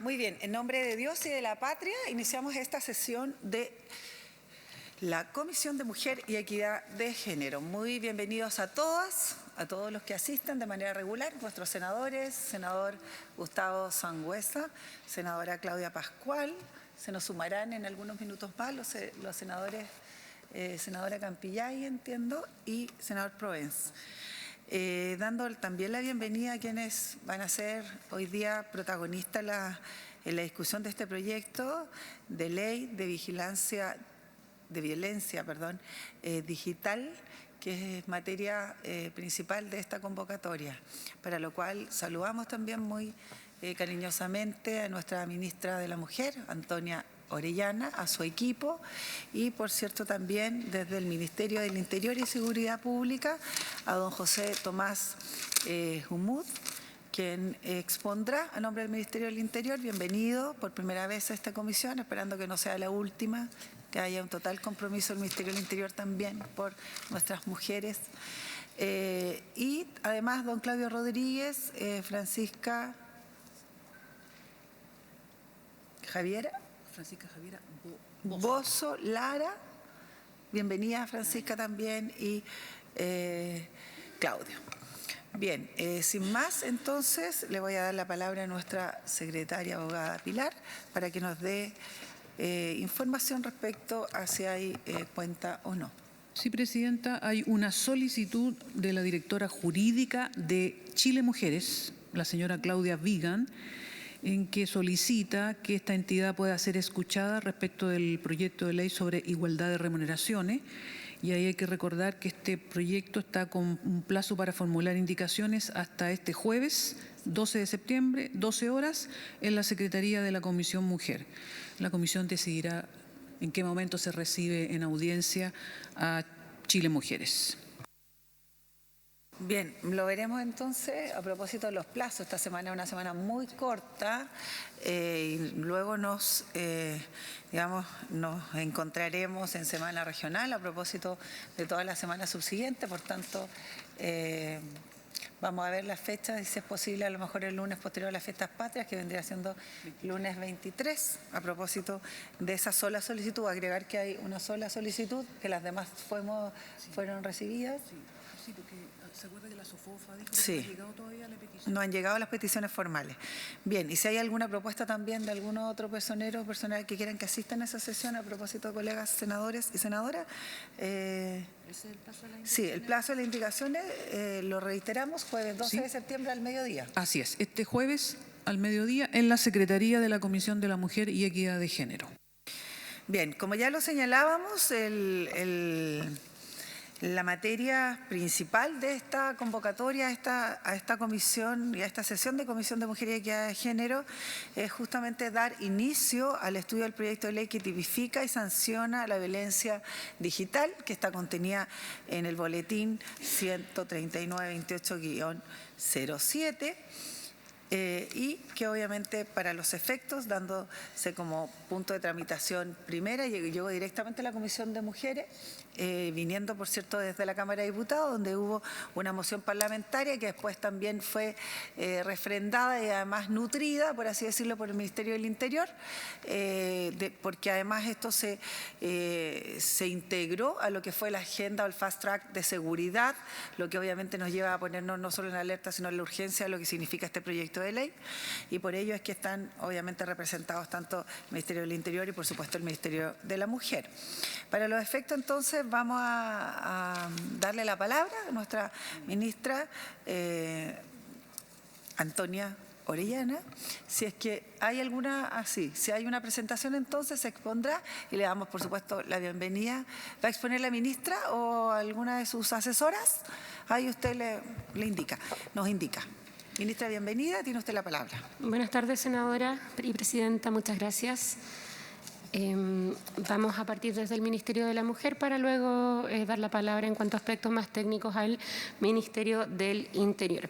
Muy bien, en nombre de Dios y de la patria, iniciamos esta sesión de la Comisión de Mujer y Equidad de Género. Muy bienvenidos a todas, a todos los que asistan de manera regular, nuestros senadores, senador Gustavo Sangüesa, senadora Claudia Pascual, se nos sumarán en algunos minutos más los senadores, senadora Campillay, entiendo, y senador Provence. Dando también la bienvenida a quienes van a ser hoy día protagonistas en la discusión de este proyecto de ley de violencia digital, que es materia principal de esta convocatoria, para lo cual saludamos también muy cariñosamente a nuestra ministra de la Mujer, Antonia Orellana, a su equipo y, por cierto, también desde el Ministerio del Interior y Seguridad Pública a don José Tomás Humud, quien expondrá a nombre del Ministerio del Interior. Bienvenido por primera vez a esta comisión, esperando que no sea la última, que haya un total compromiso del Ministerio del Interior también por nuestras mujeres. Y además don Claudio Rodríguez, Francisca Javiera Bozo Lara, bienvenida Francisca también, y Claudio. Bien, sin más, entonces le voy a dar la palabra a nuestra secretaria abogada Pilar para que nos dé información respecto a si hay cuenta o no. Sí, Presidenta, hay una solicitud de la directora jurídica de Chile Mujeres, la señora Claudia Vigan, en que solicita que esta entidad pueda ser escuchada respecto del proyecto de ley sobre igualdad de remuneraciones. Y ahí hay que recordar que este proyecto está con un plazo para formular indicaciones hasta este jueves, 12 de septiembre, 12 horas, en la Secretaría de la Comisión Mujer. La Comisión decidirá en qué momento se recibe en audiencia a Chile Mujeres. Bien, lo veremos entonces a propósito de los plazos. Esta semana es una semana muy corta y luego nos encontraremos en semana regional a propósito de toda la semana subsiguiente. Por tanto, vamos a ver las fechas y si es posible a lo mejor el lunes posterior a las fiestas patrias, que vendría siendo lunes 23, a propósito de esa sola solicitud. Agregar que hay una sola solicitud, que las demás fueron recibidas. Sí, porque se acuerda que la SOFOFA dijo sí, que no han llegado todavía las peticiones. No han llegado las peticiones formales. Bien, y si hay alguna propuesta también de algún otro personero o personal que quieran que asistan a esa sesión, a propósito de colegas senadores y senadoras. ¿Ese es el plazo de las indicaciones? Sí, el plazo de las indicaciones lo reiteramos, jueves 12 de septiembre al mediodía. Así es, este jueves al mediodía en la Secretaría de la Comisión de la Mujer y Equidad de Género. Bien, como ya lo señalábamos, la materia principal de esta convocatoria a esta comisión y a esta sesión de Comisión de Mujer y Equidad de Género es justamente dar inicio al estudio del proyecto de ley que tipifica y sanciona la violencia digital, que está contenida en el boletín 13928-07. Y que obviamente para los efectos, dándose como punto de tramitación primera, llegó directamente a la Comisión de Mujeres, viniendo, por cierto, desde la Cámara de Diputados, donde hubo una moción parlamentaria que después también fue refrendada y además nutrida, por así decirlo, por el Ministerio del Interior, porque además esto se integró a lo que fue la agenda o el fast track de seguridad, lo que obviamente nos lleva a ponernos no solo en alerta, sino en la urgencia de lo que significa este proyecto de ley, y por ello es que están obviamente representados tanto el Ministerio del Interior y por supuesto el Ministerio de la Mujer. Para los efectos entonces vamos a darle la palabra a nuestra ministra Antonia Orellana. Si es que hay si hay una presentación, entonces se expondrá y le damos por supuesto la bienvenida. ¿Va a exponer la ministra o alguna de sus asesoras? Ahí usted nos indica. Ministra, bienvenida, tiene usted la palabra. Buenas tardes, senadora y presidenta, muchas gracias. Vamos a partir desde el Ministerio de la Mujer para luego dar la palabra en cuanto a aspectos más técnicos al Ministerio del Interior.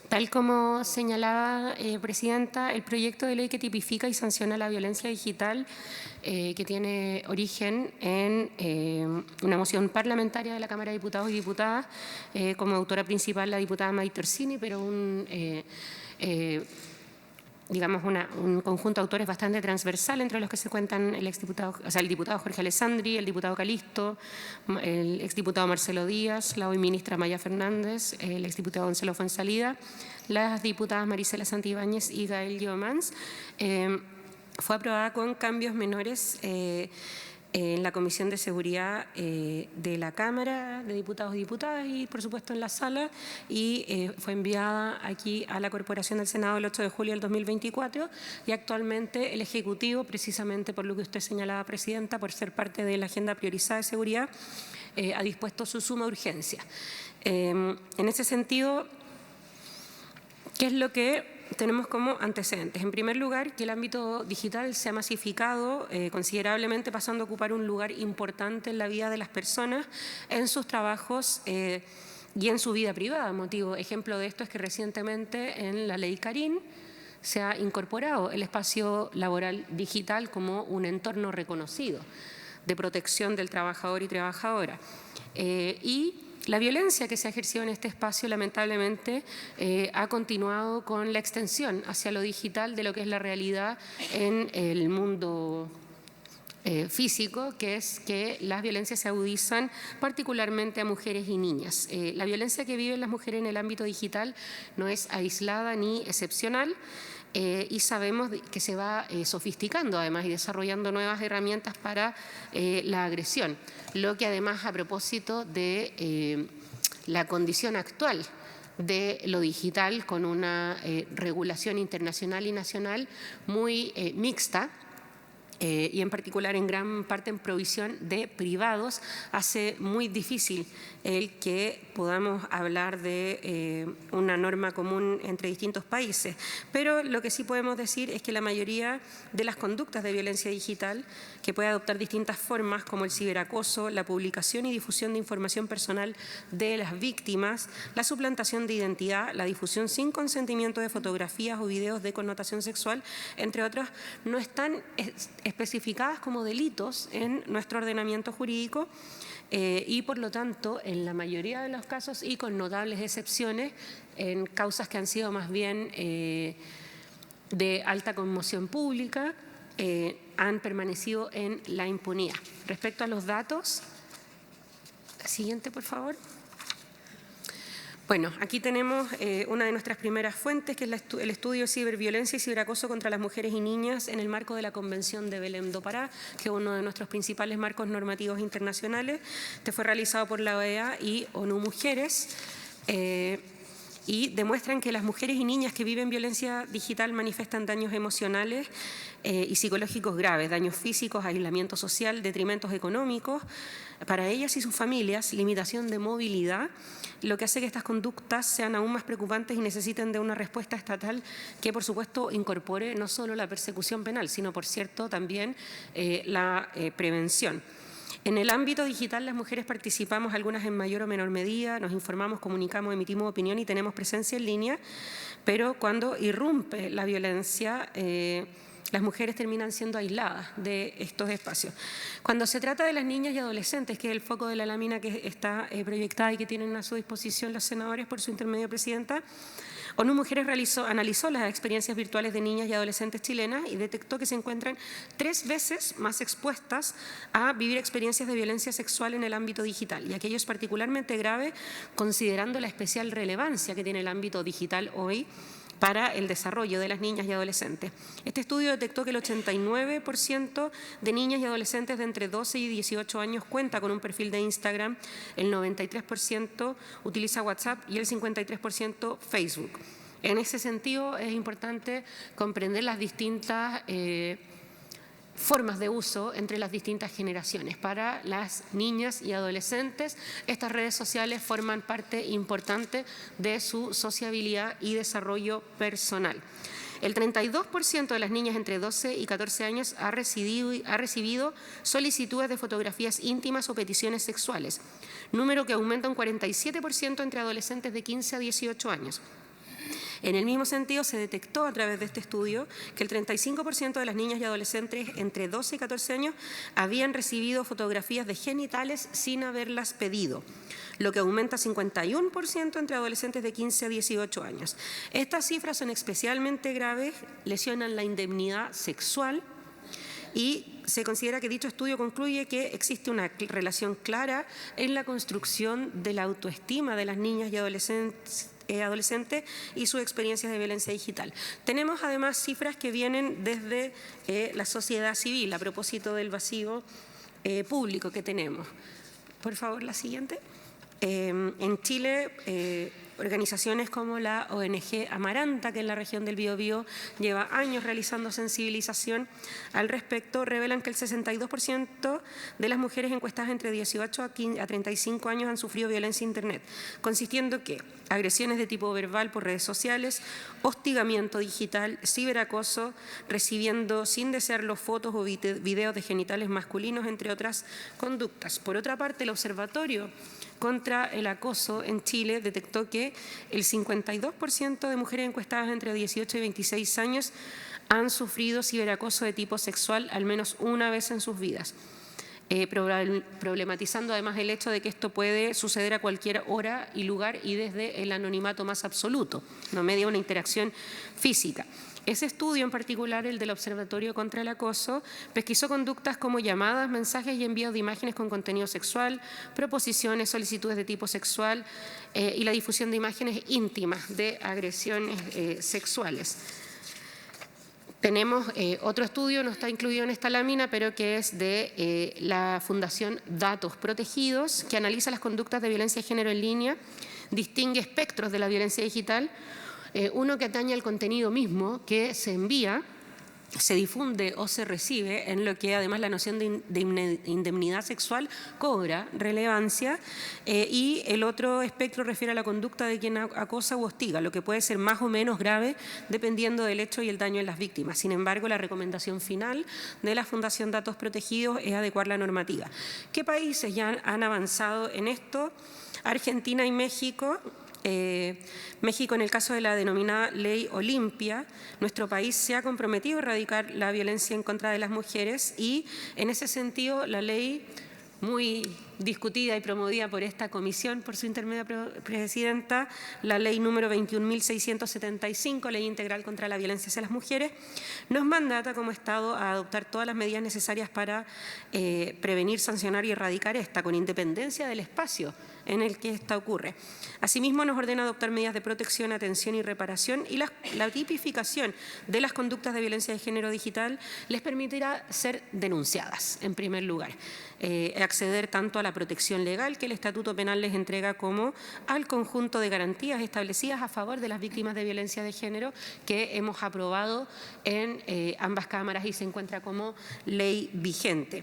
Tal como señalaba, Presidenta, el proyecto de ley que tipifica y sanciona la violencia digital, que tiene origen en una moción parlamentaria de la Cámara de Diputados y Diputadas, como autora principal la diputada Maite Orsini, pero digamos, un conjunto de autores bastante transversal, entre los que se cuentan el diputado Jorge Alessandri, el diputado Calisto, el exdiputado Marcelo Díaz, la hoy ministra Maya Fernández, el exdiputado Gonzalo Fuenzalida, las diputadas Marisela Santibáñez y Gael Giomans. Fue aprobada con cambios menores en la Comisión de Seguridad de la Cámara de Diputados y Diputadas y, por supuesto, en la sala, y fue enviada aquí a la Corporación del Senado el 8 de julio del 2024, y actualmente el Ejecutivo, precisamente por lo que usted señalaba, Presidenta, por ser parte de la agenda priorizada de seguridad, ha dispuesto su suma urgencia. En ese sentido, ¿qué es lo que tenemos como antecedentes? En primer lugar, que el ámbito digital se ha masificado considerablemente, pasando a ocupar un lugar importante en la vida de las personas, en sus trabajos y en su vida privada. Ejemplo de esto es que recientemente en la Ley Carín se ha incorporado el espacio laboral digital como un entorno reconocido de protección del trabajador y trabajadora. Y la violencia que se ha ejercido en este espacio, lamentablemente, ha continuado con la extensión hacia lo digital de lo que es la realidad en el mundo físico, que es que las violencias se agudizan particularmente a mujeres y niñas. La violencia que viven las mujeres en el ámbito digital no es aislada ni excepcional. Y sabemos que se va sofisticando además y desarrollando nuevas herramientas para la agresión, lo que además a propósito de la condición actual de lo digital con una regulación internacional y nacional muy mixta, y en particular en gran parte en provisión de privados, hace muy difícil el que podamos hablar de una norma común entre distintos países. Pero lo que sí podemos decir es que la mayoría de las conductas de violencia digital, que puede adoptar distintas formas como el ciberacoso, la publicación y difusión de información personal de las víctimas, la suplantación de identidad, la difusión sin consentimiento de fotografías o videos de connotación sexual, entre otras, no están especificadas como delitos en nuestro ordenamiento jurídico y, por lo tanto, en la mayoría de los casos y con notables excepciones, en causas que han sido más bien de alta conmoción pública, han permanecido en la impunidad. Respecto a los datos, la siguiente, por favor. Bueno, aquí tenemos una de nuestras primeras fuentes, que es el estudio de ciberviolencia y ciberacoso contra las mujeres y niñas en el marco de la Convención de Belém do Pará, que es uno de nuestros principales marcos normativos internacionales. Este fue realizado por la OEA y ONU Mujeres. Y demuestran que las mujeres y niñas que viven violencia digital manifiestan daños emocionales y psicológicos graves, daños físicos, aislamiento social, detrimentos económicos para ellas y sus familias, limitación de movilidad, lo que hace que estas conductas sean aún más preocupantes y necesiten de una respuesta estatal que, por supuesto, incorpore no solo la persecución penal, sino, por cierto, también la prevención. En el ámbito digital, las mujeres participamos, algunas en mayor o menor medida, nos informamos, comunicamos, emitimos opinión y tenemos presencia en línea, pero cuando irrumpe la violencia, las mujeres terminan siendo aisladas de estos espacios. Cuando se trata de las niñas y adolescentes, que es el foco de la lámina que está proyectada y que tienen a su disposición los senadores por su intermedio, Presidenta, ONU Mujeres analizó las experiencias virtuales de niñas y adolescentes chilenas y detectó que se encuentran 3 veces más expuestas a vivir experiencias de violencia sexual en el ámbito digital, y aquello es particularmente grave considerando la especial relevancia que tiene el ámbito digital hoy para el desarrollo de las niñas y adolescentes. Este estudio detectó que el 89% de niñas y adolescentes de entre 12 y 18 años cuenta con un perfil de Instagram, el 93% utiliza WhatsApp y el 53% Facebook. En ese sentido, es importante comprender las distintas formas de uso entre las distintas generaciones. Para las niñas y adolescentes, estas redes sociales forman parte importante de su sociabilidad y desarrollo personal. El 32% de las niñas entre 12 y 14 años ha recibido solicitudes de fotografías íntimas o peticiones sexuales, número que aumenta un 47% entre adolescentes de 15 a 18 años. En el mismo sentido, se detectó a través de este estudio que el 35% de las niñas y adolescentes entre 12 y 14 años habían recibido fotografías de genitales sin haberlas pedido, lo que aumenta 51% entre adolescentes de 15 a 18 años. Estas cifras son especialmente graves, lesionan la indemnidad sexual y se considera que dicho estudio concluye que existe una relación clara en la construcción de la autoestima de las niñas y adolescentes y sus experiencias de violencia digital. Tenemos además cifras que vienen desde la sociedad civil a propósito del vacío público que tenemos. Por favor, la siguiente. En Chile, organizaciones como la ONG Amaranta, que en la región del Biobío lleva años realizando sensibilización al respecto, revelan que el 62% de las mujeres encuestadas entre 18 a 35 años han sufrido violencia en Internet, consistiendo que agresiones de tipo verbal por redes sociales, hostigamiento digital, ciberacoso, recibiendo sin desearlo fotos o videos de genitales masculinos, entre otras conductas. Por otra parte, el Observatorio contra el Acoso en Chile detectó que el 52% de mujeres encuestadas entre 18 y 26 años han sufrido ciberacoso de tipo sexual al menos una vez en sus vidas, problematizando además el hecho de que esto puede suceder a cualquier hora y lugar y desde el anonimato más absoluto, no media una interacción física. Ese estudio en particular, el del Observatorio contra el Acoso, pesquisó conductas como llamadas, mensajes y envíos de imágenes con contenido sexual, proposiciones, solicitudes de tipo sexual y la difusión de imágenes íntimas de agresiones sexuales. Tenemos otro estudio, no está incluido en esta lámina, pero que es de la Fundación Datos Protegidos, que analiza las conductas de violencia de género en línea, distingue espectros de la violencia digital, uno que atañe al contenido mismo que se envía, se difunde o se recibe, en lo que además la noción de indemnidad sexual cobra relevancia, y el otro espectro refiere a la conducta de quien acosa u hostiga, lo que puede ser más o menos grave dependiendo del hecho y el daño en las víctimas. Sin embargo, la recomendación final de la Fundación Datos Protegidos es adecuar la normativa. ¿Qué países ya han avanzado en esto? Argentina y México. México, en el caso de la denominada Ley Olimpia, nuestro país se ha comprometido a erradicar la violencia en contra de las mujeres y, en ese sentido, la ley muy discutida y promovida por esta comisión, por su intermedia presidenta, la ley número 21.675, Ley Integral contra la Violencia hacia las Mujeres, nos mandata como Estado a adoptar todas las medidas necesarias para prevenir, sancionar y erradicar esta, con independencia del espacio en el que esta ocurre. Asimismo, nos ordena adoptar medidas de protección, atención y reparación, y la tipificación de las conductas de violencia de género digital les permitirá ser denunciadas, en primer lugar, acceder tanto a la protección legal que el Estatuto Penal les entrega como al conjunto de garantías establecidas a favor de las víctimas de violencia de género que hemos aprobado en ambas cámaras y se encuentra como ley vigente.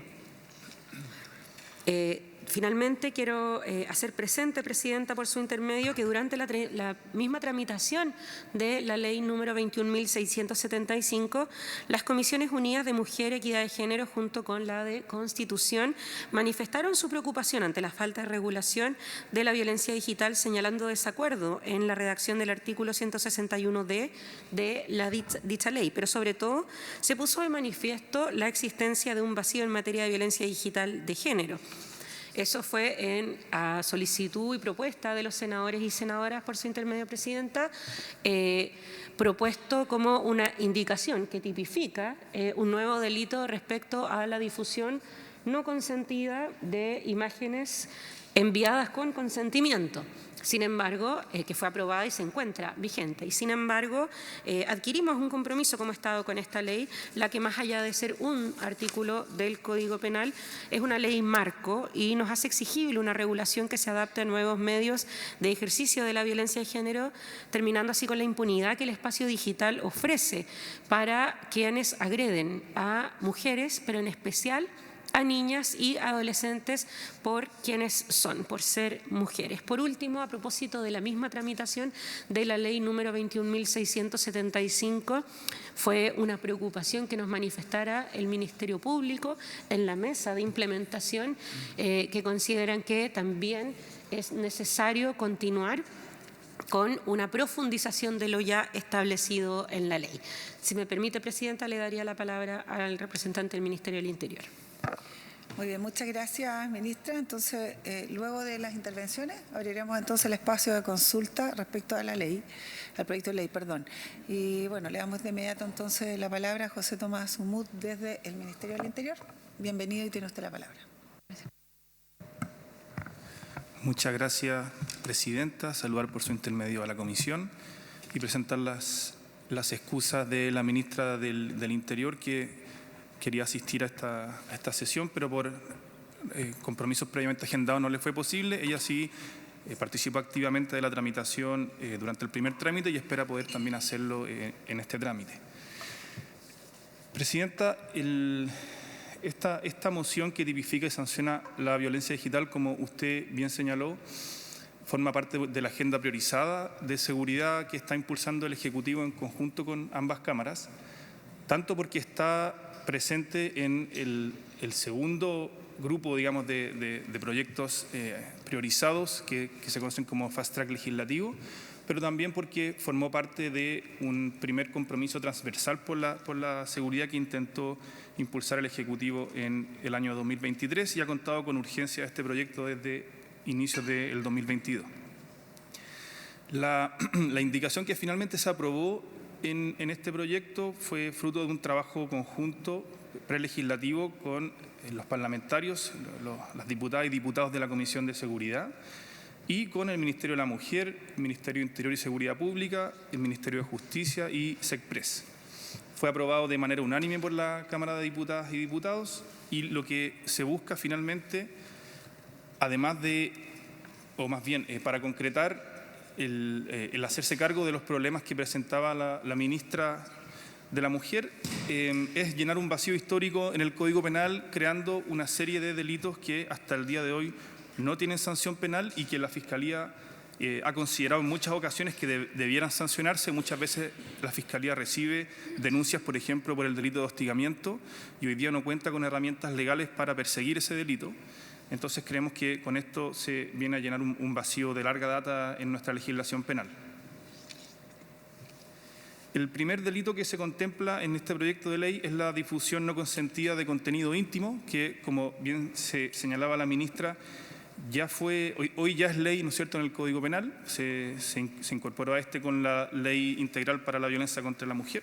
Finalmente, quiero hacer presente, Presidenta, por su intermedio, que durante la misma tramitación de la ley número 21.675, las Comisiones Unidas de Mujer, Equidad de Género, junto con la de Constitución, manifestaron su preocupación ante la falta de regulación de la violencia digital, señalando desacuerdo en la redacción del artículo 161D de la dicha ley, pero sobre todo se puso de manifiesto la existencia de un vacío en materia de violencia digital de género. Eso fue a solicitud y propuesta de los senadores y senadoras, por su intermedio, Presidenta, propuesto como una indicación que tipifica un nuevo delito respecto a la difusión no consentida de imágenes enviadas con consentimiento. Sin embargo, que fue aprobada y se encuentra vigente. Y sin embargo, adquirimos un compromiso como Estado con esta ley, la que más allá de ser un artículo del Código Penal, es una ley marco y nos hace exigible una regulación que se adapte a nuevos medios de ejercicio de la violencia de género, terminando así con la impunidad que el espacio digital ofrece para quienes agreden a mujeres, pero en especial a niñas y adolescentes por quienes son, por ser mujeres. Por último, a propósito de la misma tramitación de la ley número 21.675, fue una preocupación que nos manifestara el Ministerio Público en la mesa de implementación, que consideran que también es necesario continuar con una profundización de lo ya establecido en la ley. Si me permite, Presidenta, le daría la palabra al representante del Ministerio del Interior. Muy bien, muchas gracias, ministra. Entonces, luego de las intervenciones, abriremos entonces el espacio de consulta respecto a la ley, al proyecto de ley, perdón. Y bueno, le damos de inmediato entonces la palabra a José Tomás Humud desde el Ministerio del Interior. Bienvenido y tiene usted la palabra. Muchas gracias, Presidenta. Saludar por su intermedio a la Comisión y presentar las excusas de la ministra del Interior que quería asistir a esta sesión, pero por compromisos previamente agendados no le fue posible. Ella sí participó activamente de la tramitación durante el primer trámite y espera poder también hacerlo en este trámite. Presidenta, esta moción que tipifica y sanciona la violencia digital, como usted bien señaló, forma parte de la agenda priorizada de seguridad que está impulsando el Ejecutivo en conjunto con ambas cámaras, tanto porque está presente en el segundo grupo, digamos, de proyectos priorizados que se conocen como Fast Track legislativo, pero también porque formó parte de un primer compromiso transversal por la seguridad que intentó impulsar el Ejecutivo en el año 2023 y ha contado con urgencia este proyecto desde inicios del 2022. La indicación que finalmente se aprobó en este proyecto fue fruto de un trabajo conjunto prelegislativo con los parlamentarios, las diputadas y diputados de la Comisión de Seguridad y con el Ministerio de la Mujer, el Ministerio de Interior y Seguridad Pública, el Ministerio de Justicia y SECPRES. Fue aprobado de manera unánime por la Cámara de Diputadas y Diputados y lo que se busca finalmente, además de, o más bien para concretar el hacerse cargo de los problemas que presentaba la ministra de la Mujer, es llenar un vacío histórico en el Código Penal, creando una serie de delitos que hasta el día de hoy no tienen sanción penal y que la Fiscalía ha considerado en muchas ocasiones que debieran sancionarse. Muchas veces la Fiscalía recibe denuncias, por ejemplo, por el delito de hostigamiento y hoy día no cuenta con herramientas legales para perseguir ese delito. Entonces creemos que con esto se viene a llenar un vacío de larga data en nuestra legislación penal. El primer delito que se contempla en este proyecto de ley es la difusión no consentida de contenido íntimo, que, como bien se señalaba la ministra, hoy ya es ley, ¿no es cierto?, en el Código Penal. Se incorporó a con la Ley Integral para la Violencia contra la Mujer.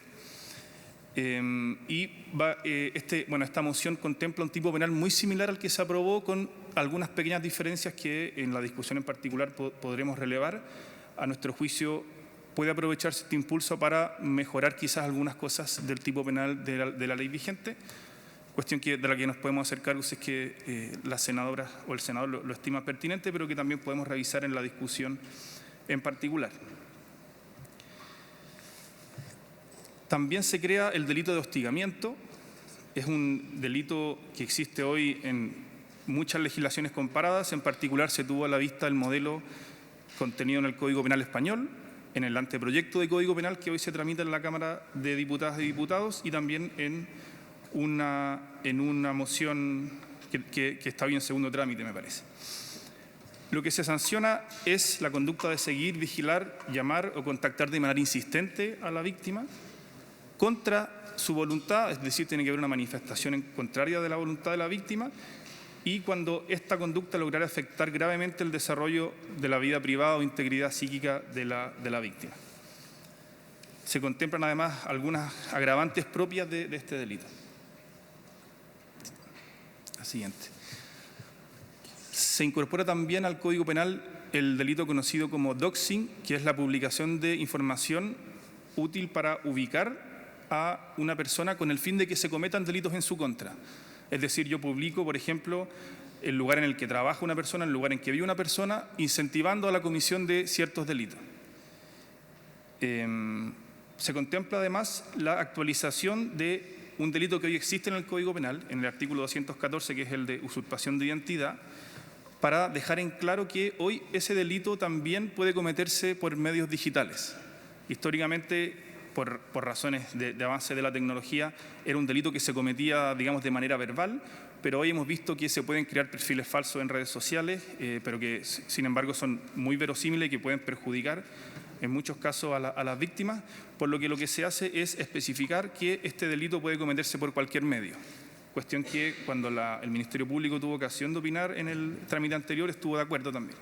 Esta moción contempla un tipo penal muy similar al que se aprobó, con algunas pequeñas diferencias que en la discusión en particular podremos relevar. A nuestro juicio puede aprovecharse este impulso para mejorar quizás algunas cosas del tipo penal de la ley vigente, cuestión de la que nos podemos hacer cargo si es que la senadora o el senador lo estima pertinente, pero que también podemos revisar en la discusión en particular. También se crea el delito de hostigamiento. Es un delito que existe hoy en muchas legislaciones comparadas. En particular se tuvo a la vista el modelo contenido en el Código Penal español, en el anteproyecto de Código Penal que hoy se tramita en la Cámara de Diputadas y Diputados y también en una moción que está hoy en segundo trámite, me parece. Lo que se sanciona es la conducta de seguir, vigilar, llamar o contactar de manera insistente a la víctima contra su voluntad, es decir, tiene que haber una manifestación en contraria de la voluntad de la víctima, y cuando esta conducta lograra afectar gravemente el desarrollo de la vida privada o integridad psíquica de la víctima. Se contemplan además algunas agravantes propias de este delito. La siguiente. Se incorpora también al Código Penal el delito conocido como doxing, que es la publicación de información útil para ubicar a una persona con el fin de que se cometan delitos en su contra. Es decir, yo publico, por ejemplo, el lugar en el que trabaja una persona, el lugar en que vive una persona, incentivando a la comisión de ciertos delitos. Se contempla además la actualización de un delito que hoy existe en el Código Penal, en el artículo 214, que es el de usurpación de identidad, para dejar en claro que hoy ese delito también puede cometerse por medios digitales. Históricamente, por razones de avance de la tecnología, era un delito que se cometía, digamos, de manera verbal, pero hoy hemos visto que se pueden crear perfiles falsos en redes sociales, pero que, sin embargo, son muy verosímiles y que pueden perjudicar en muchos casos a las víctimas, por lo que se hace es especificar que este delito puede cometerse por cualquier medio. Cuestión que cuando el Ministerio Público tuvo ocasión de opinar en el trámite anterior estuvo de acuerdo también.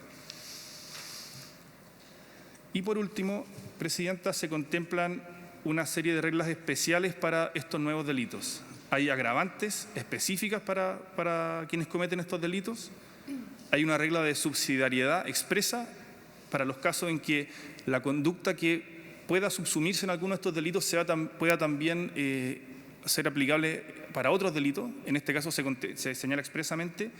Y por último, Presidenta, se contemplan una serie de reglas especiales para estos nuevos delitos. Hay agravantes específicas para quienes cometen estos delitos. Hay una regla de subsidiariedad expresa para los casos en que la conducta que pueda subsumirse en alguno de estos delitos pueda también ser aplicable para otros delitos. En este caso se señala expresamente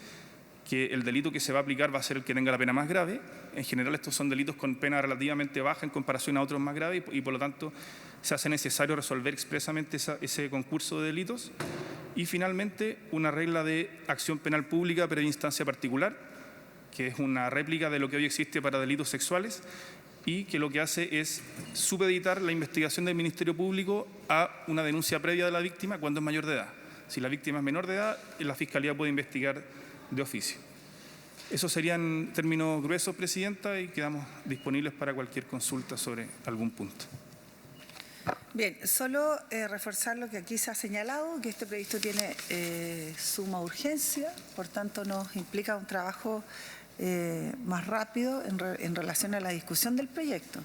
que el delito que se va a aplicar va a ser el que tenga la pena más grave. En general estos son delitos con pena relativamente baja en comparación a otros más graves y por lo tanto se hace necesario resolver expresamente ese concurso de delitos. Y finalmente una regla de acción penal pública previa instancia particular, que es una réplica de lo que hoy existe para delitos sexuales y que lo que hace es supeditar la investigación del Ministerio Público a una denuncia previa de la víctima cuando es mayor de edad. Si la víctima es menor de edad, la Fiscalía puede investigar de oficio. Eso serían términos gruesos, Presidenta, y quedamos disponibles para cualquier consulta sobre algún punto. Bien, solo reforzar lo que aquí se ha señalado, que este proyecto tiene suma urgencia, por tanto nos implica un trabajo más rápido en relación a la discusión del proyecto.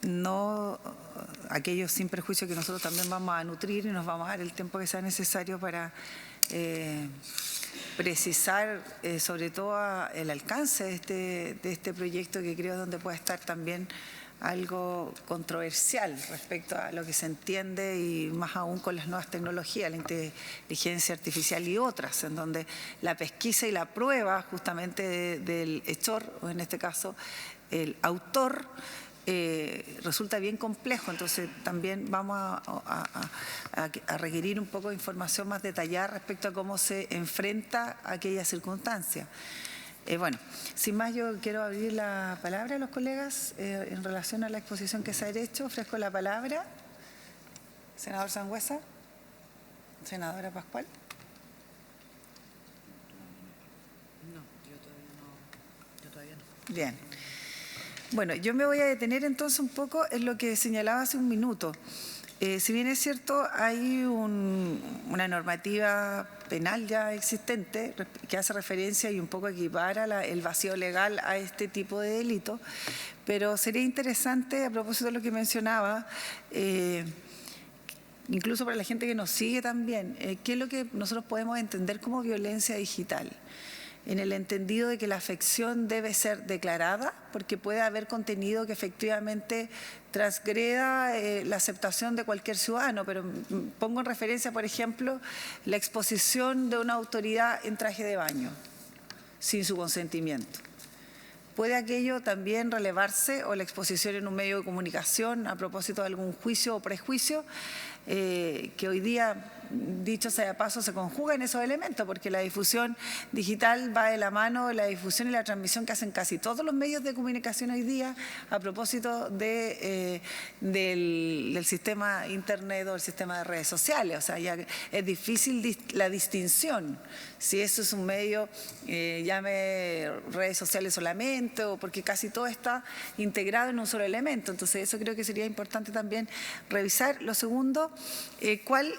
No aquellos sin prejuicio que nosotros también vamos a nutrir y nos vamos a dar el tiempo que sea necesario para precisar sobre todo el alcance de este proyecto, que creo donde puede estar también algo controversial respecto a lo que se entiende y más aún con las nuevas tecnologías, la inteligencia artificial y otras, en donde la pesquisa y la prueba justamente del hechor, o en este caso el autor, resulta bien complejo. Entonces también vamos a requerir un poco de información más detallada respecto a cómo se enfrenta a aquella circunstancia. Bueno, sin más, yo quiero abrir la palabra a los colegas en relación a la exposición que se ha hecho. Ofrezco la palabra. Senador Sangüesa. Senadora Pascual. No, yo todavía no. Bien. Bueno, yo me voy a detener entonces un poco en lo que señalaba hace un minuto. Si bien es cierto, hay una normativa penal ya existente que hace referencia y un poco equipara el vacío legal a este tipo de delito, pero sería interesante, a propósito de lo que mencionaba, incluso para la gente que nos sigue también, qué es lo que nosotros podemos entender como violencia digital, en el entendido de que la afección debe ser declarada, porque puede haber contenido que efectivamente transgreda la aceptación de cualquier ciudadano, pero pongo en referencia, por ejemplo, la exposición de una autoridad en traje de baño, sin su consentimiento. ¿Puede aquello también relevarse, o la exposición en un medio de comunicación a propósito de algún juicio o prejuicio, que hoy día, dicho sea de paso, se conjugan esos elementos, porque la difusión digital va de la mano de la difusión y la transmisión que hacen casi todos los medios de comunicación hoy día a propósito del sistema internet o el sistema de redes sociales? O sea, ya es difícil la distinción, si eso es un medio, llame redes sociales solamente, o porque casi todo está integrado en un solo elemento. Entonces eso creo que sería importante también revisar. Lo segundo, ¿cuál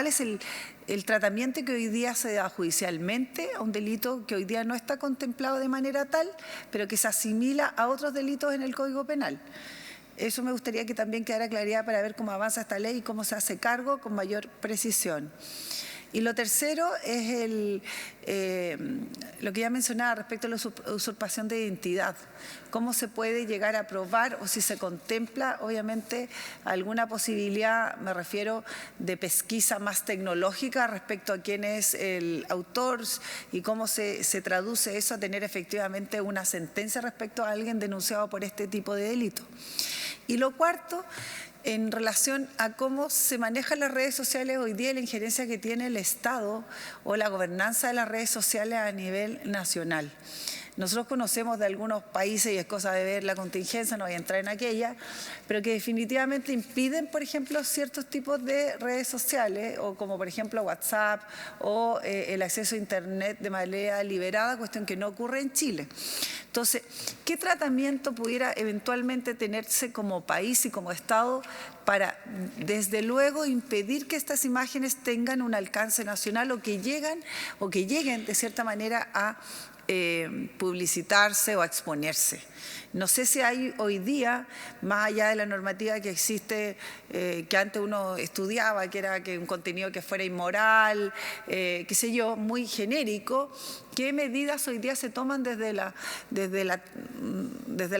es el tratamiento que hoy día se da judicialmente a un delito que hoy día no está contemplado de manera tal, pero que se asimila a otros delitos en el Código Penal? Eso me gustaría que también quedara claridad para ver cómo avanza esta ley y cómo se hace cargo con mayor precisión. Y lo tercero es lo que ya mencionaba respecto a la usurpación de identidad. ¿Cómo se puede llegar a probar, o si se contempla, obviamente, alguna posibilidad, me refiero, de pesquisa más tecnológica respecto a quién es el autor y cómo se traduce eso a tener efectivamente una sentencia respecto a alguien denunciado por este tipo de delito? Y lo cuarto, en relación a cómo se manejan las redes sociales hoy día, la injerencia que tiene el Estado o la gobernanza de las redes sociales a nivel nacional. nosotros conocemos de algunos países, y es cosa de ver la contingencia, no voy a entrar en aquella, pero que definitivamente impiden, por ejemplo, ciertos tipos de redes sociales, o como por ejemplo WhatsApp, o el acceso a Internet de manera liberada, cuestión que no ocurre en Chile. Entonces, ¿qué tratamiento pudiera eventualmente tenerse como país y como Estado para, desde luego, impedir que estas imágenes tengan un alcance nacional o que lleguen de cierta manera a publicitarse o a exponerse? No sé si hay hoy día, más allá de la normativa que existe, que antes uno estudiaba, que era que un contenido que fuera inmoral, qué sé yo, muy genérico, ¿qué medidas hoy día se toman desde la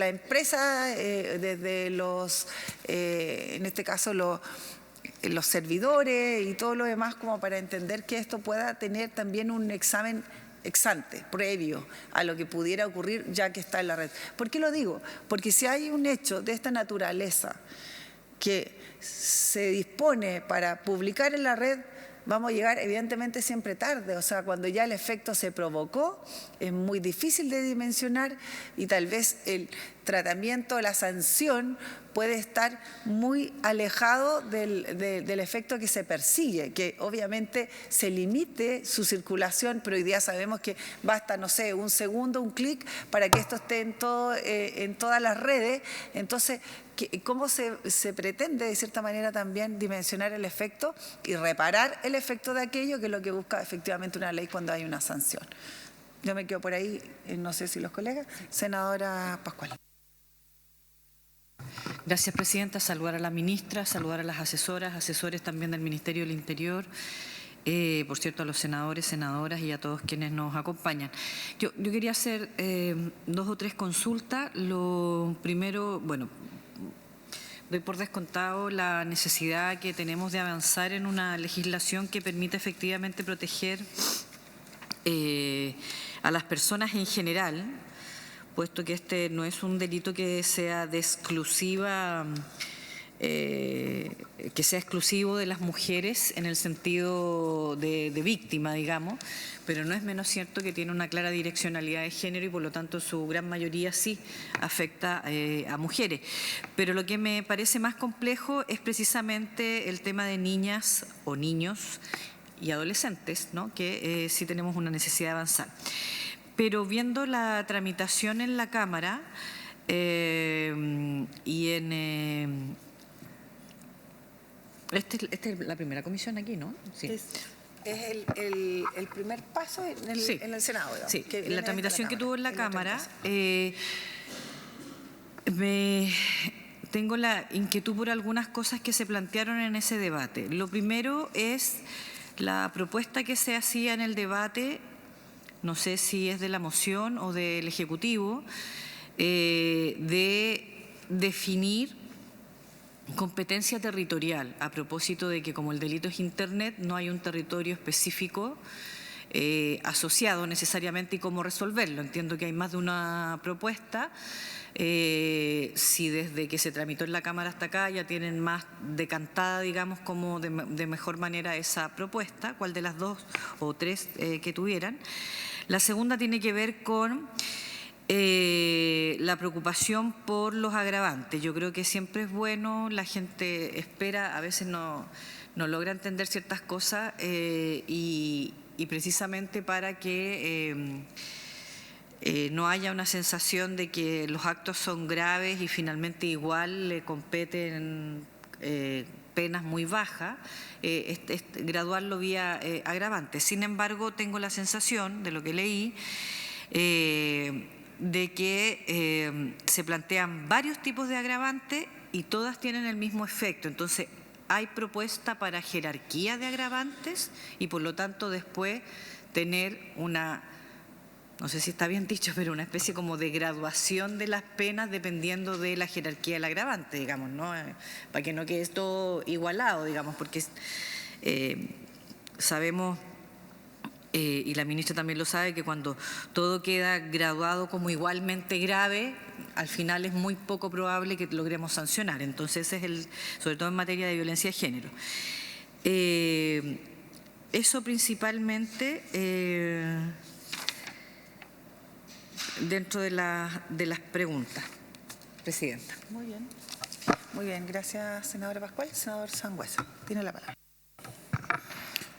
empresa, desde los, en este caso, los servidores y todo lo demás, como para entender que esto pueda tener también un examen ex ante, previo a lo que pudiera ocurrir ya que está en la red? ¿Por qué lo digo? Porque si hay un hecho de esta naturaleza que se dispone para publicar en la red, vamos a llegar evidentemente siempre tarde, o sea, cuando ya el efecto se provocó, es muy difícil de dimensionar y tal vez el tratamiento, la sanción puede estar muy alejado del efecto que se persigue, que obviamente se limite su circulación, pero hoy día sabemos que basta, no sé, un segundo, un clic para que esto esté en todas las redes. Entonces, ¿cómo se pretende de cierta manera también dimensionar el efecto y reparar el efecto de aquello, que es lo que busca efectivamente una ley cuando hay una sanción? Yo me quedo por ahí, no sé si los colegas. Senadora Pascual. Gracias, presidenta. Saludar a la ministra, saludar a las asesoras, asesores también del Ministerio del Interior, por cierto, a los senadores, senadoras y a todos quienes nos acompañan. Yo quería hacer 2 o 3 consultas. Lo primero, bueno, doy por descontado la necesidad que tenemos de avanzar en una legislación que permita efectivamente proteger a las personas en general, puesto que este no es un delito que sea de exclusiva, que sea exclusivo de las mujeres en el sentido de víctima, digamos, pero no es menos cierto que tiene una clara direccionalidad de género y por lo tanto su gran mayoría sí afecta a mujeres. Pero lo que me parece más complejo es precisamente el tema de niñas o niños y adolescentes, ¿no?, que sí tenemos una necesidad de avanzar. Pero viendo la tramitación en la Cámara y en... Esta es la primera comisión aquí, ¿no? Sí. Es el primer paso en el Senado, digamos, sí, que la tramitación que tuvo en la Cámara, tengo la inquietud por algunas cosas que se plantearon en ese debate. Lo primero es la propuesta que se hacía en el debate, no sé si es de la moción o del Ejecutivo, de definir competencia territorial, a propósito de que como el delito es Internet, no hay un territorio específico asociado necesariamente y cómo resolverlo. Entiendo que hay más de una propuesta. Si desde que se tramitó en la Cámara hasta acá ya tienen más decantada, digamos, como de mejor manera esa propuesta, cuál de las 2 o 3 que tuvieran. La segunda tiene que ver con la preocupación por los agravantes. Yo creo que siempre es bueno, la gente espera, a veces no logra entender ciertas cosas y precisamente para que no haya una sensación de que los actos son graves y finalmente igual le competen penas muy bajas, graduarlo vía agravantes. Sin embargo, tengo la sensación, de lo que leí, de que se plantean varios tipos de agravantes y todas tienen el mismo efecto. Entonces, hay propuesta para jerarquía de agravantes y por lo tanto después tener una, no sé si está bien dicho, pero una especie como de graduación de las penas dependiendo de la jerarquía del agravante, digamos, ¿no? Para que no quede todo igualado, digamos, porque sabemos, y la ministra también lo sabe, que cuando todo queda graduado como igualmente grave, al final es muy poco probable que logremos sancionar. Entonces, ese es sobre todo en materia de violencia de género. Eso principalmente. dentro de las preguntas, Presidenta. Muy bien. Muy bien, gracias, senadora Pascual. Senador Sangüesa, tiene la palabra.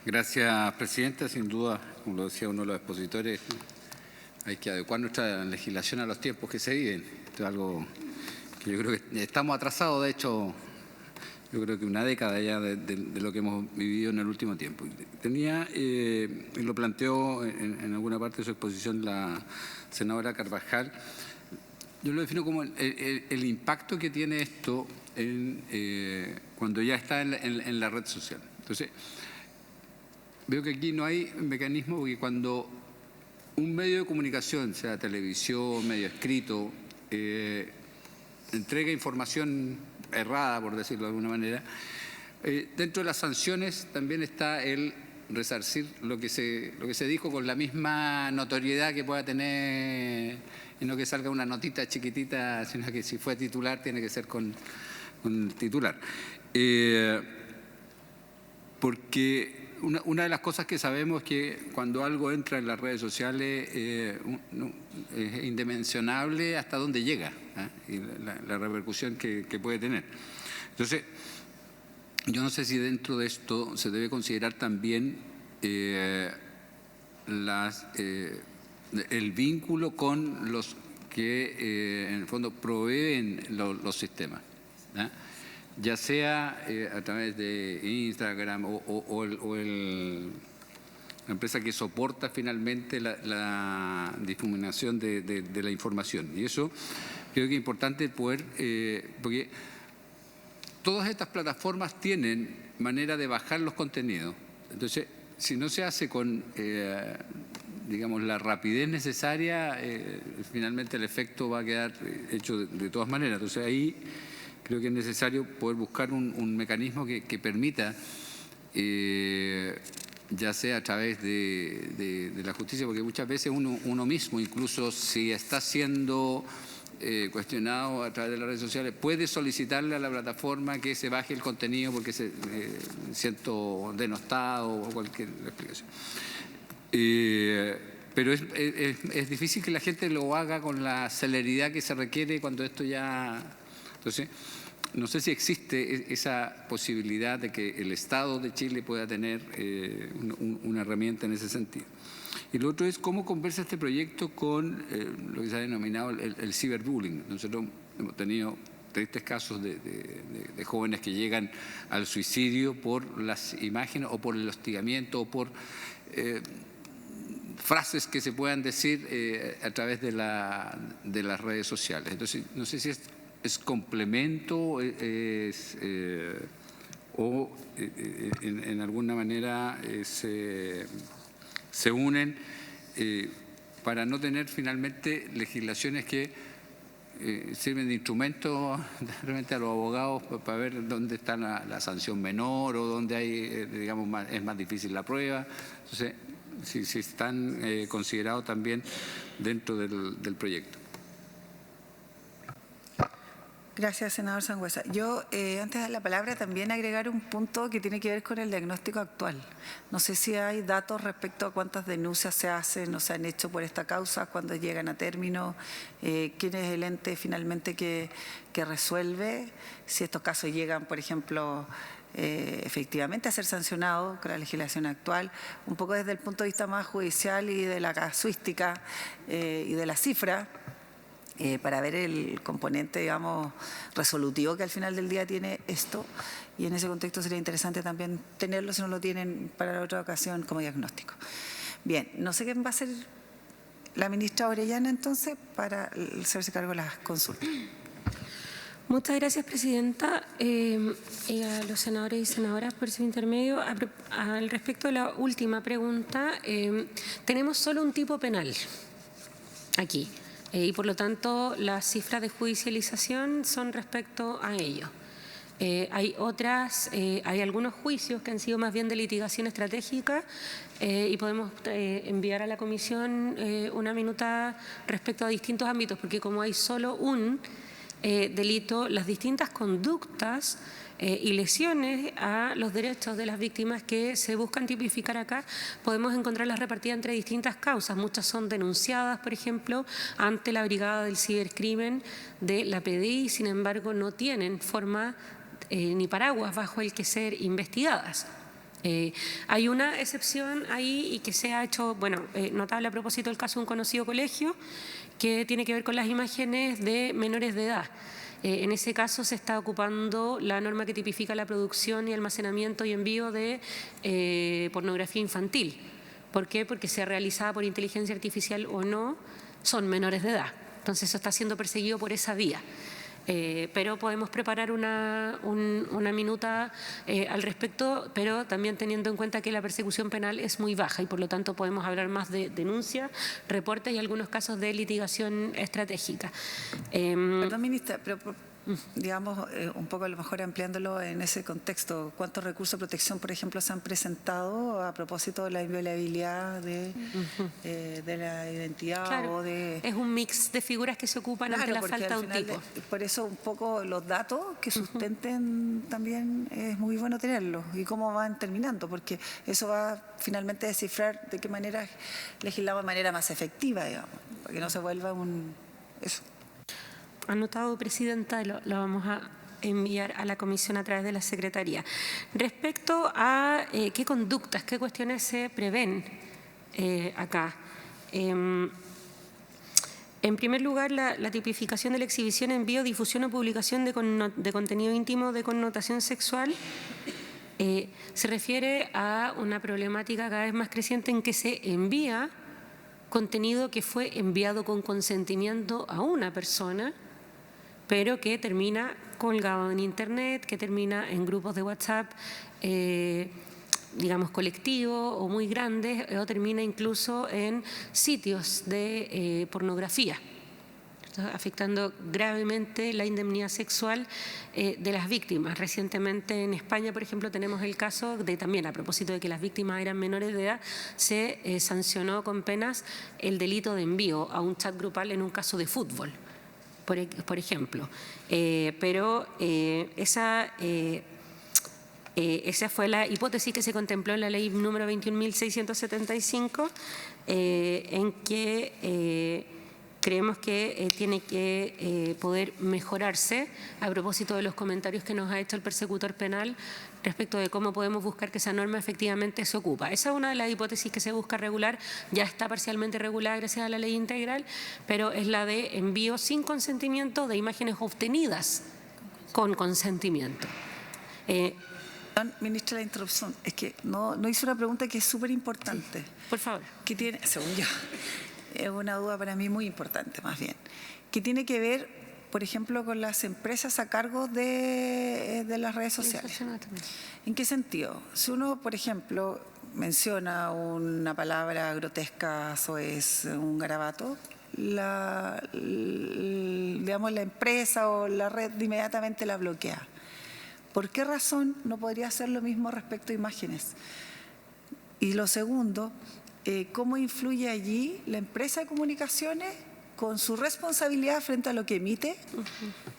Gracias, Presidenta. Sin duda, como lo decía uno de los expositores, hay que adecuar nuestra legislación a los tiempos que se viven. Esto es algo que yo creo que estamos atrasados, de hecho, yo creo que una década ya de lo que hemos vivido en el último tiempo. Tenía, y lo planteó en alguna parte de su exposición la senadora Carvajal, yo lo defino como el impacto que tiene esto cuando ya está en la red social. Entonces, veo que aquí no hay mecanismo porque cuando un medio de comunicación, sea televisión, medio escrito, entrega información errada, por decirlo de alguna manera, dentro de las sanciones también está el resarcir lo que se dijo con la misma notoriedad que pueda tener, y no que salga una notita chiquitita, sino que si fue titular tiene que ser con titular. Porque una de las cosas que sabemos es que cuando algo entra en las redes sociales es indimensionable hasta dónde llega, y la repercusión que puede tener. Entonces, yo no sé si dentro de esto se debe considerar también el vínculo con los que en el fondo proveen los sistemas, ya sea a través de Instagram o la empresa que soporta finalmente la difuminación de la información. Y eso creo que es importante poder, porque todas estas plataformas tienen manera de bajar los contenidos. Entonces, si no se hace con, digamos, la rapidez necesaria, finalmente el efecto va a quedar hecho de todas maneras. Entonces, ahí creo que es necesario poder buscar un mecanismo que permita, ya sea a través de la justicia, porque muchas veces uno mismo, incluso si está siendo cuestionado a través de las redes sociales, puede solicitarle a la plataforma que se baje el contenido porque siento denostado o cualquier explicación. Pero es difícil que la gente lo haga con la celeridad que se requiere cuando esto ya... Entonces, no sé si existe esa posibilidad de que el Estado de Chile pueda tener una herramienta en ese sentido. Y lo otro es cómo conversa este proyecto con lo que se ha denominado el ciberbullying. Nosotros hemos tenido tristes casos de jóvenes que llegan al suicidio por las imágenes o por el hostigamiento o por frases que se puedan decir a través de las redes sociales. Entonces, no sé si es complemento o en alguna manera se unen para no tener finalmente legislaciones que sirven de instrumento realmente a los abogados para ver dónde está la sanción menor o dónde hay, digamos, es más difícil la prueba. Entonces, si están considerados también dentro del proyecto. Gracias, senador Sangüesa. Yo, antes de dar la palabra, también agregar un punto que tiene que ver con el diagnóstico actual. No sé si hay datos respecto a cuántas denuncias se hacen o se han hecho por esta causa, cuándo llegan a término, quién es el ente finalmente que resuelve, si estos casos llegan, por ejemplo, efectivamente a ser sancionados con la legislación actual, un poco desde el punto de vista más judicial y de la casuística y de la cifra, para ver el componente, digamos, resolutivo que al final del día tiene esto, y en ese contexto sería interesante también tenerlo, si no lo tienen, para la otra ocasión como diagnóstico. Bien, no sé quién va a ser la ministra Orellana entonces para hacerse cargo de las consultas. Muchas gracias, Presidenta, a los senadores y senadoras por su intermedio. Al respecto de la última pregunta, tenemos solo un tipo penal aquí. Y por lo tanto las cifras de judicialización son respecto a ello. Hay algunos juicios que han sido más bien de litigación estratégica y podemos enviar a la comisión una minuta respecto a distintos ámbitos, porque como hay solo un, delito las distintas conductas y lesiones a los derechos de las víctimas que se buscan tipificar acá. Podemos encontrarlas repartidas entre distintas causas. Muchas son denunciadas, por ejemplo, ante la Brigada del Cibercrimen de la PDI, sin embargo no tienen forma ni paraguas bajo el que ser investigadas. Hay una excepción ahí y que se ha hecho, notable a propósito del caso de un conocido colegio, que tiene que ver con las imágenes de menores de edad. En ese caso se está ocupando la norma que tipifica la producción y almacenamiento y envío de pornografía infantil. ¿Por qué? Porque sea realizada por inteligencia artificial o no, son menores de edad. Entonces eso está siendo perseguido por esa vía. Pero podemos preparar una minuta al respecto, pero también teniendo en cuenta que la persecución penal es muy baja y por lo tanto podemos hablar más de denuncias, reportes y algunos casos de litigación estratégica. Perdón, ministra, pero digamos, un poco a lo mejor ampliándolo en ese contexto, ¿cuántos recursos de protección, por ejemplo, se han presentado a propósito de la inviolabilidad de la identidad? Claro, o de... es un mix de figuras que se ocupan ante la falta de un tipo. Por eso un poco los datos que sustenten también es muy bueno tenerlos y cómo van terminando, porque eso va finalmente a descifrar de qué manera legislamos de manera más efectiva, digamos, para que no se vuelva eso. Anotado, Presidenta, lo vamos a enviar a la comisión a través de la Secretaría. Respecto a qué conductas, qué cuestiones se prevén acá. En primer lugar, la tipificación de la exhibición, envío, difusión o publicación de contenido íntimo de connotación sexual se refiere a una problemática cada vez más creciente en que se envía contenido que fue enviado con consentimiento a una persona, pero que termina colgado en Internet, que termina en grupos de WhatsApp, digamos, colectivos o muy grandes, o termina incluso en sitios de pornografía, afectando gravemente la indemnidad sexual de las víctimas. Recientemente en España, por ejemplo, tenemos el caso de también, a propósito de que las víctimas eran menores de edad, se sancionó con penas el delito de envío a un chat grupal en un caso de fútbol, por ejemplo. Pero esa fue la hipótesis que se contempló en la ley número 21.675, en que creemos que tiene que poder mejorarse a propósito de los comentarios que nos ha hecho el persecutor penal respecto de cómo podemos buscar que esa norma efectivamente se ocupa. Esa es una de las hipótesis que se busca regular, ya está parcialmente regulada gracias a la ley integral, pero es la de envío sin consentimiento de imágenes obtenidas con consentimiento. Ministra, la interrupción, es que no hizo una pregunta que es súper importante. Sí, por favor. Que tiene, según yo, es una duda para mí muy importante, más bien, que tiene que ver, por ejemplo, con las empresas a cargo de las redes sociales. ¿En qué sentido? Si uno, por ejemplo, menciona una palabra grotesca o es un garabato, digamos, la empresa o la red inmediatamente la bloquea. ¿Por qué razón no podría hacer lo mismo respecto a imágenes? Y lo segundo, ¿cómo influye allí la empresa de comunicaciones con su responsabilidad frente a lo que emite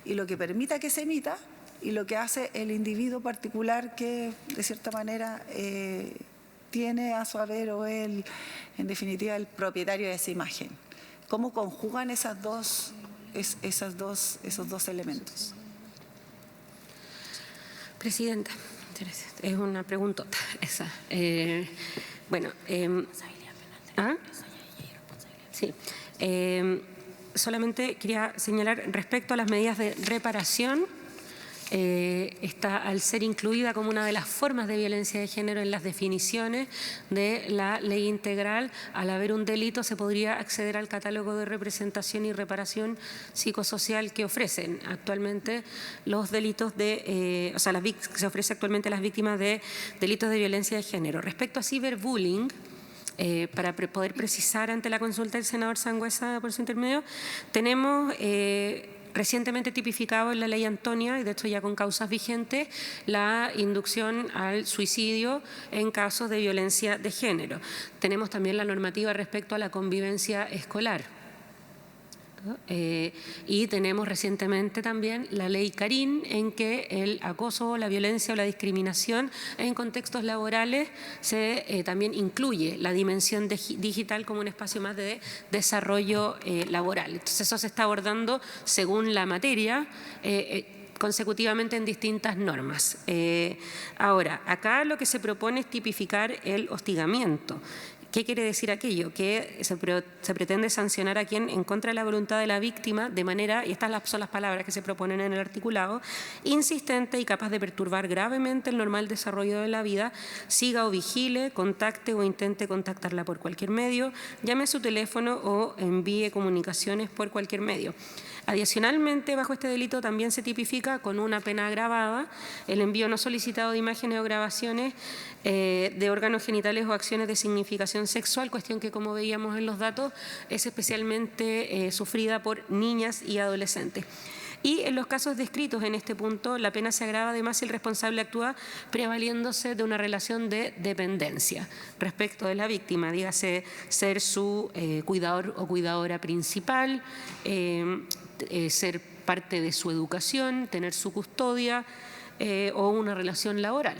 y lo que permita que se emita y lo que hace el individuo particular que, de cierta manera, tiene a su haber o él, en definitiva, el propietario de esa imagen? ¿Cómo conjugan esos dos elementos? Presidenta, es una preguntota esa. Sí. Solamente quería señalar respecto a las medidas de reparación, está al ser incluida como una de las formas de violencia de género en las definiciones de la ley integral. Al haber un delito se podría acceder al catálogo de representación y reparación psicosocial que ofrecen actualmente los delitos que se ofrece actualmente a las víctimas de delitos de violencia de género. Respecto a ciberbullying, para poder precisar ante la consulta del senador Sangüesa por su intermedio, tenemos recientemente tipificado en la ley Antonia, y de hecho ya con causas vigentes, la inducción al suicidio en casos de violencia de género. Tenemos también la normativa respecto a la convivencia escolar. Y tenemos recientemente también la ley Carín, en que el acoso, la violencia o la discriminación en contextos laborales se también incluye la dimensión digital como un espacio más de desarrollo laboral. Entonces eso se está abordando según la materia, consecutivamente en distintas normas. Ahora, acá lo que se propone es tipificar el hostigamiento. ¿Qué quiere decir aquello? Que se pretende sancionar a quien, en contra de la voluntad de la víctima, de manera, y estas son las palabras que se proponen en el articulado, insistente y capaz de perturbar gravemente el normal desarrollo de la vida, siga o vigile, contacte o intente contactarla por cualquier medio, llame a su teléfono o envíe comunicaciones por cualquier medio. Adicionalmente, bajo este delito también se tipifica con una pena agravada el envío no solicitado de imágenes o grabaciones de órganos genitales o acciones de significación sexual, cuestión que, como veíamos en los datos, es especialmente sufrida por niñas y adolescentes. Y en los casos descritos en este punto, la pena se agrava además si el responsable actúa prevaliéndose de una relación de dependencia respecto de la víctima, dígase ser su cuidador o cuidadora principal, ser parte de su educación, tener su custodia o una relación laboral.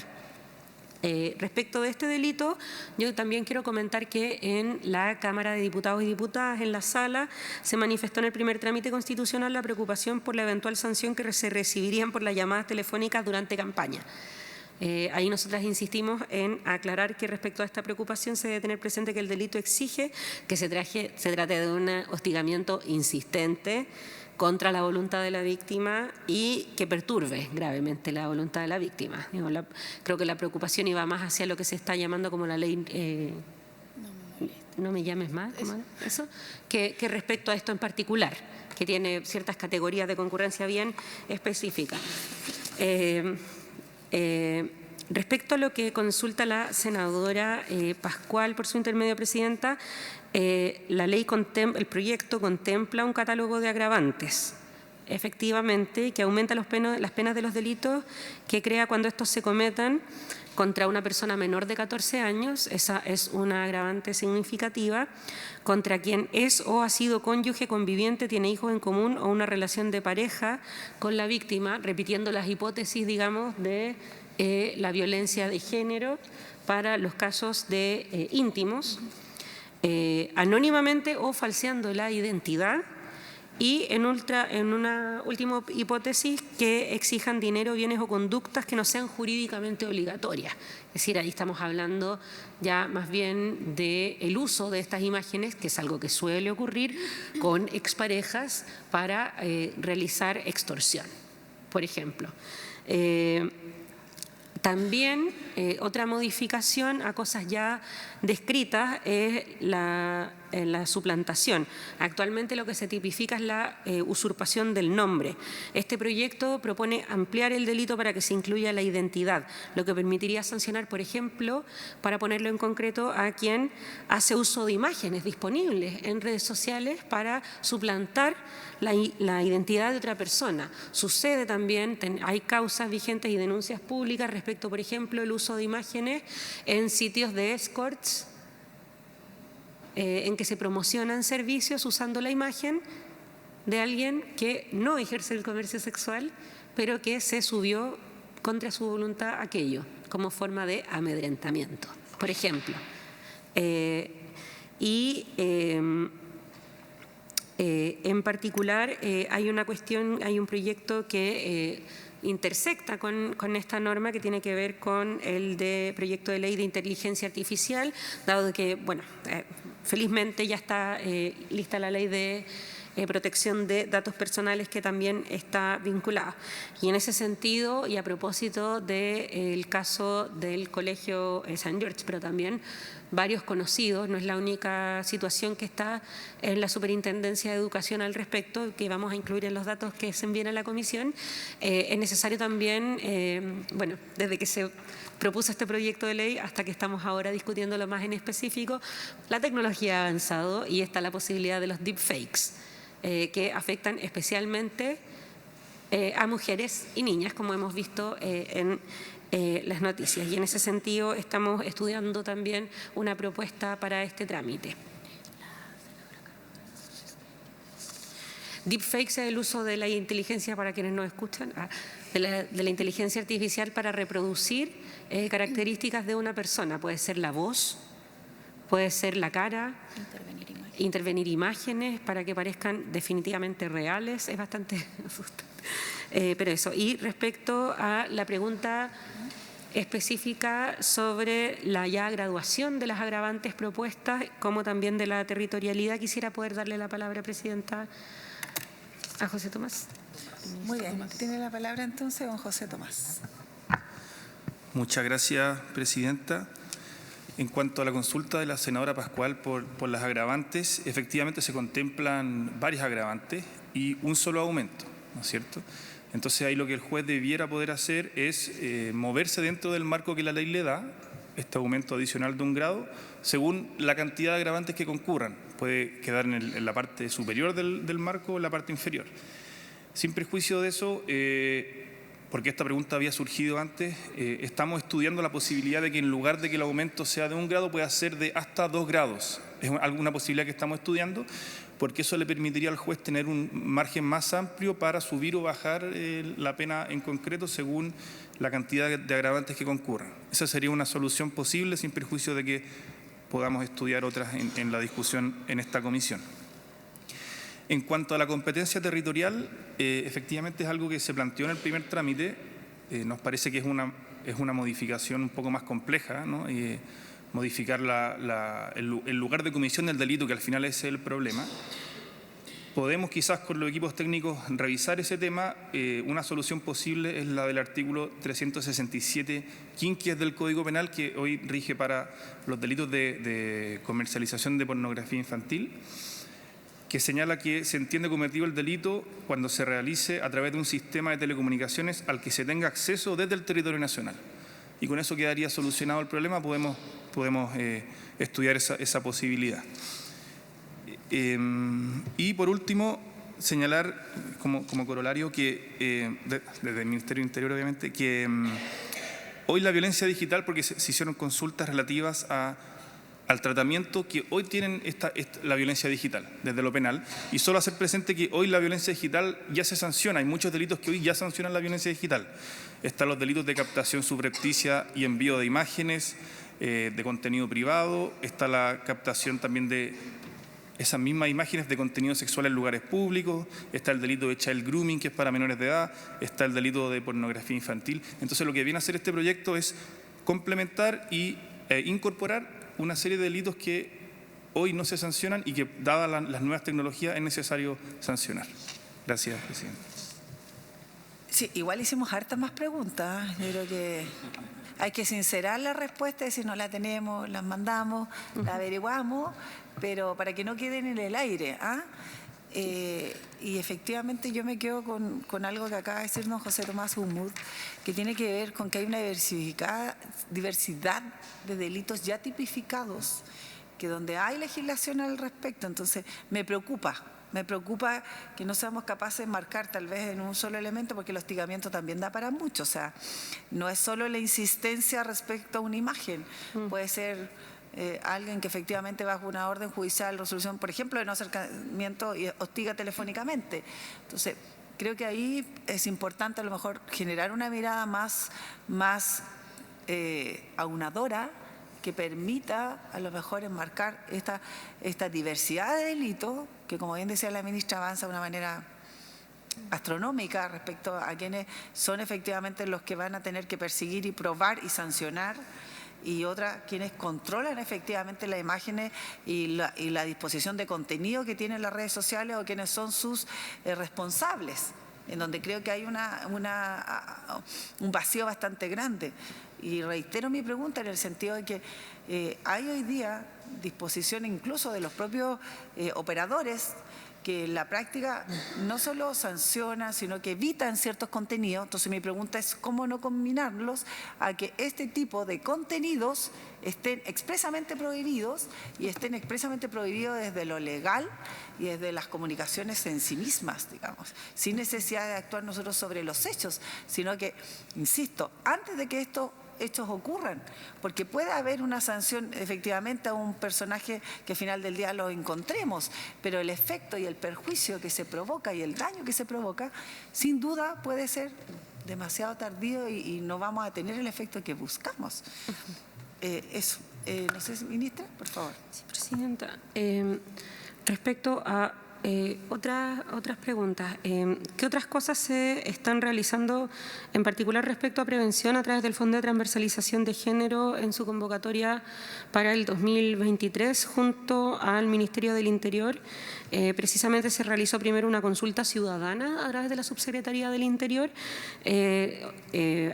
Respecto de este delito, yo también quiero comentar que en la Cámara de Diputados y Diputadas, en la sala, se manifestó en el primer trámite constitucional la preocupación por la eventual sanción que se recibirían por las llamadas telefónicas durante campaña. Ahí nosotras insistimos en aclarar que respecto a esta preocupación se debe tener presente que el delito exige que se trate de un hostigamiento insistente contra la voluntad de la víctima y que perturbe gravemente la voluntad de la víctima. Creo que la preocupación iba más hacia lo que se está llamando como la ley no me llames más, eso, que respecto a esto en particular, que tiene ciertas categorías de concurrencia bien específicas. Respecto a lo que consulta la senadora Pascual por su intermedio, presidenta, la ley el proyecto contempla un catálogo de agravantes, efectivamente, que aumenta las penas de los delitos que crea cuando estos se cometan contra una persona menor de 14 años, esa es una agravante significativa, contra quien es o ha sido cónyuge, conviviente, tiene hijos en común o una relación de pareja con la víctima, repitiendo las hipótesis, digamos, de la violencia de género para los casos de íntimos, anónimamente o falseando la identidad, y en una última hipótesis que exijan dinero, bienes o conductas que no sean jurídicamente obligatorias. Es decir, ahí estamos hablando ya más bien del uso de estas imágenes, que es algo que suele ocurrir con exparejas para realizar extorsión, por ejemplo. También otra modificación a cosas ya descritas es la suplantación. Actualmente lo que se tipifica es la usurpación del nombre. Este proyecto propone ampliar el delito para que se incluya la identidad, lo que permitiría sancionar, por ejemplo, para ponerlo en concreto, a quien hace uso de imágenes disponibles en redes sociales para suplantar la identidad de otra persona. Sucede también, hay causas vigentes y denuncias públicas respecto, por ejemplo, el uso de imágenes en sitios de escorts, en que se promocionan servicios usando la imagen de alguien que no ejerce el comercio sexual, pero que se subió contra su voluntad aquello, como forma de amedrentamiento, por ejemplo. En particular, hay un proyecto que intersecta con esta norma, que tiene que ver con el proyecto de ley de inteligencia artificial, dado que, bueno, felizmente ya está lista la ley de protección de datos personales, que también está vinculada. Y en ese sentido, y a propósito del caso del Colegio San George, pero también varios conocidos, no es la única situación que está en la Superintendencia de Educación al respecto, que vamos a incluir en los datos que se envíen a la comisión, es necesario también, bueno, desde que se propuso este proyecto de ley hasta que estamos ahora discutiéndolo más en específico, la tecnología ha avanzado y está la posibilidad de los deepfakes, que afectan especialmente a mujeres y niñas, como hemos visto en las noticias. Y en ese sentido estamos estudiando también una propuesta para este trámite. Deepfakes es el uso de la inteligencia, para quienes nos escuchan, de la inteligencia artificial para reproducir características de una persona. Puede ser la voz, puede ser la cara, intervenir imágenes para que parezcan definitivamente reales. Es bastante asustante. Pero eso. Y respecto a la pregunta específica sobre la ya graduación de las agravantes propuestas, como también de la territorialidad, quisiera poder darle la palabra, Presidenta, a José Tomás. Muy bien, tiene la palabra entonces don José Tomás. Muchas gracias, Presidenta. En cuanto a la consulta de la senadora Pascual por las agravantes, efectivamente se contemplan varias agravantes y un solo aumento, ¿no es cierto? Entonces ahí lo que el juez debiera poder hacer es moverse dentro del marco que la ley le da, este aumento adicional de 1 grado, según la cantidad de agravantes que concurran. Puede quedar en la parte superior del marco o en la parte inferior. Sin perjuicio de eso, porque esta pregunta había surgido antes, estamos estudiando la posibilidad de que en lugar de que el aumento sea de 1 grado, pueda ser de hasta 2 grados. Es alguna posibilidad que estamos estudiando, porque eso le permitiría al juez tener un margen más amplio para subir o bajar la pena en concreto según la cantidad de agravantes que concurran. Esa sería una solución posible, sin perjuicio de que podamos estudiar otras en la discusión en esta comisión. En cuanto a la competencia territorial, efectivamente es algo que se planteó en el primer trámite. Nos parece que es una modificación un poco más compleja, ¿no? Modificar el lugar de comisión del delito, que al final es el problema. Podemos quizás con los equipos técnicos revisar ese tema. Una solución posible es la del artículo 367 quinquies del Código Penal, que hoy rige para los delitos de comercialización de pornografía infantil, que señala que se entiende cometido el delito cuando se realice a través de un sistema de telecomunicaciones al que se tenga acceso desde el territorio nacional. Y con eso quedaría solucionado el problema. Podemos estudiar esa posibilidad. Y por último, señalar como corolario que, desde el Ministerio del Interior obviamente, que hoy la violencia digital, porque se hicieron consultas relativas al tratamiento que hoy tienen la violencia digital desde lo penal, y solo hacer presente que hoy la violencia digital ya se sanciona. Hay muchos delitos que hoy ya sancionan la violencia digital. Están los delitos de captación subrepticia y envío de imágenes, de contenido privado. Está la captación también de esas mismas imágenes de contenido sexual en lugares públicos. Está el delito de child grooming, que es para menores de edad. Está el delito de pornografía infantil. Entonces lo que viene a hacer este proyecto es complementar y incorporar una serie de delitos que hoy no se sancionan y que, dadas las nuevas tecnologías, es necesario sancionar. Gracias, Presidente. Sí, igual hicimos hartas más preguntas. Yo creo que hay que sincerar la respuesta, y si no la tenemos, las mandamos, la averiguamos, pero para que no queden en el aire. Y efectivamente yo me quedo con algo que acaba de decir don José Tomás Humud, que tiene que ver con que hay una diversidad de delitos ya tipificados, que donde hay legislación al respecto. Entonces me preocupa que no seamos capaces de marcar tal vez en un solo elemento, porque el hostigamiento también da para mucho. O sea, no es solo la insistencia respecto a una imagen, puede ser alguien que efectivamente bajo una orden judicial, resolución, por ejemplo, de no acercamiento, y hostiga telefónicamente. Entonces, creo que ahí es importante a lo mejor generar una mirada más aunadora, que permita a lo mejor enmarcar esta diversidad de delitos, que como bien decía la ministra, avanza de una manera astronómica respecto a quienes son efectivamente los que van a tener que perseguir y probar y sancionar, y otra, quienes controlan efectivamente las imágenes y la disposición de contenido que tienen las redes sociales, o quienes son sus responsables, en donde creo que hay un vacío bastante grande. Y reitero mi pregunta en el sentido de que hay hoy día disposición incluso de los propios operadores, que en la práctica no solo sancionan, sino que evitan ciertos contenidos. Entonces mi pregunta es cómo no combinarlos a que este tipo de contenidos estén expresamente prohibidos, y estén expresamente prohibidos desde lo legal y desde las comunicaciones en sí mismas, digamos, sin necesidad de actuar nosotros sobre los hechos, sino que, insisto, antes de que esto hechos ocurran, porque puede haber una sanción efectivamente a un personaje que al final del día lo encontremos, pero el efecto y el perjuicio que se provoca y el daño que se provoca, sin duda puede ser demasiado tardío y no vamos a tener el efecto que buscamos. Eso. No sé, ministra, por favor. Sí, presidenta. Respecto a otras preguntas. ¿Qué otras cosas se están realizando, en particular respecto a prevención a través del Fondo de Transversalización de Género en su convocatoria para el 2023 junto al Ministerio del Interior? Precisamente se realizó primero una consulta ciudadana a través de la Subsecretaría del Interior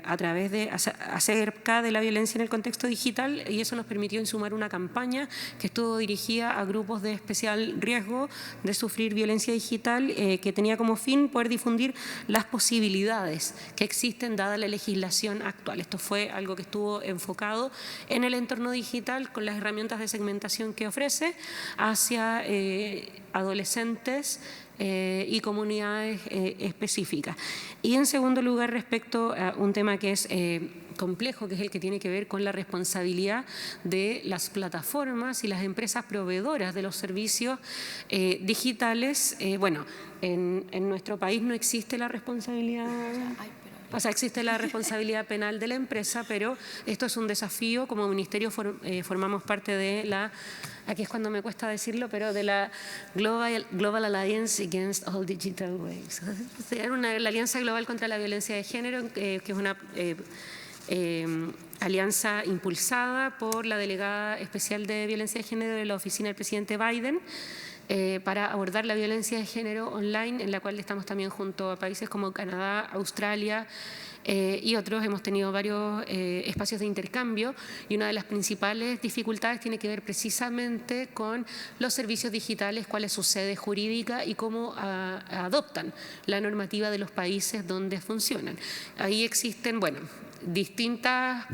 a través de acerca de la violencia en el contexto digital, y eso nos permitió insumar una campaña que estuvo dirigida a grupos de especial riesgo de sufrir violencia digital, que tenía como fin poder difundir las posibilidades que existen dada la legislación actual. Esto fue algo que estuvo enfocado en el entorno digital con las herramientas de segmentación que ofrece hacia adolescentes y comunidades específicas. Y en segundo lugar, respecto a un tema que es complejo, que es el que tiene que ver con la responsabilidad de las plataformas y las empresas proveedoras de los servicios digitales. Bueno, en nuestro país no existe la responsabilidad. O sea, existe la responsabilidad penal de la empresa, pero esto es un desafío. Como ministerio formamos parte de la, aquí es cuando me cuesta decirlo, pero de la Global Alliance Against All Digital Ways. La Alianza Global contra la Violencia de Género, que es una alianza impulsada por la delegada especial de violencia de género de la oficina del presidente Biden, para abordar la violencia de género online, en la cual estamos también junto a países como Canadá, Australia y otros. Hemos tenido varios espacios de intercambio, y una de las principales dificultades tiene que ver precisamente con los servicios digitales, cuál es su sede jurídica y cómo adoptan la normativa de los países donde funcionan. Ahí existen, bueno, distintas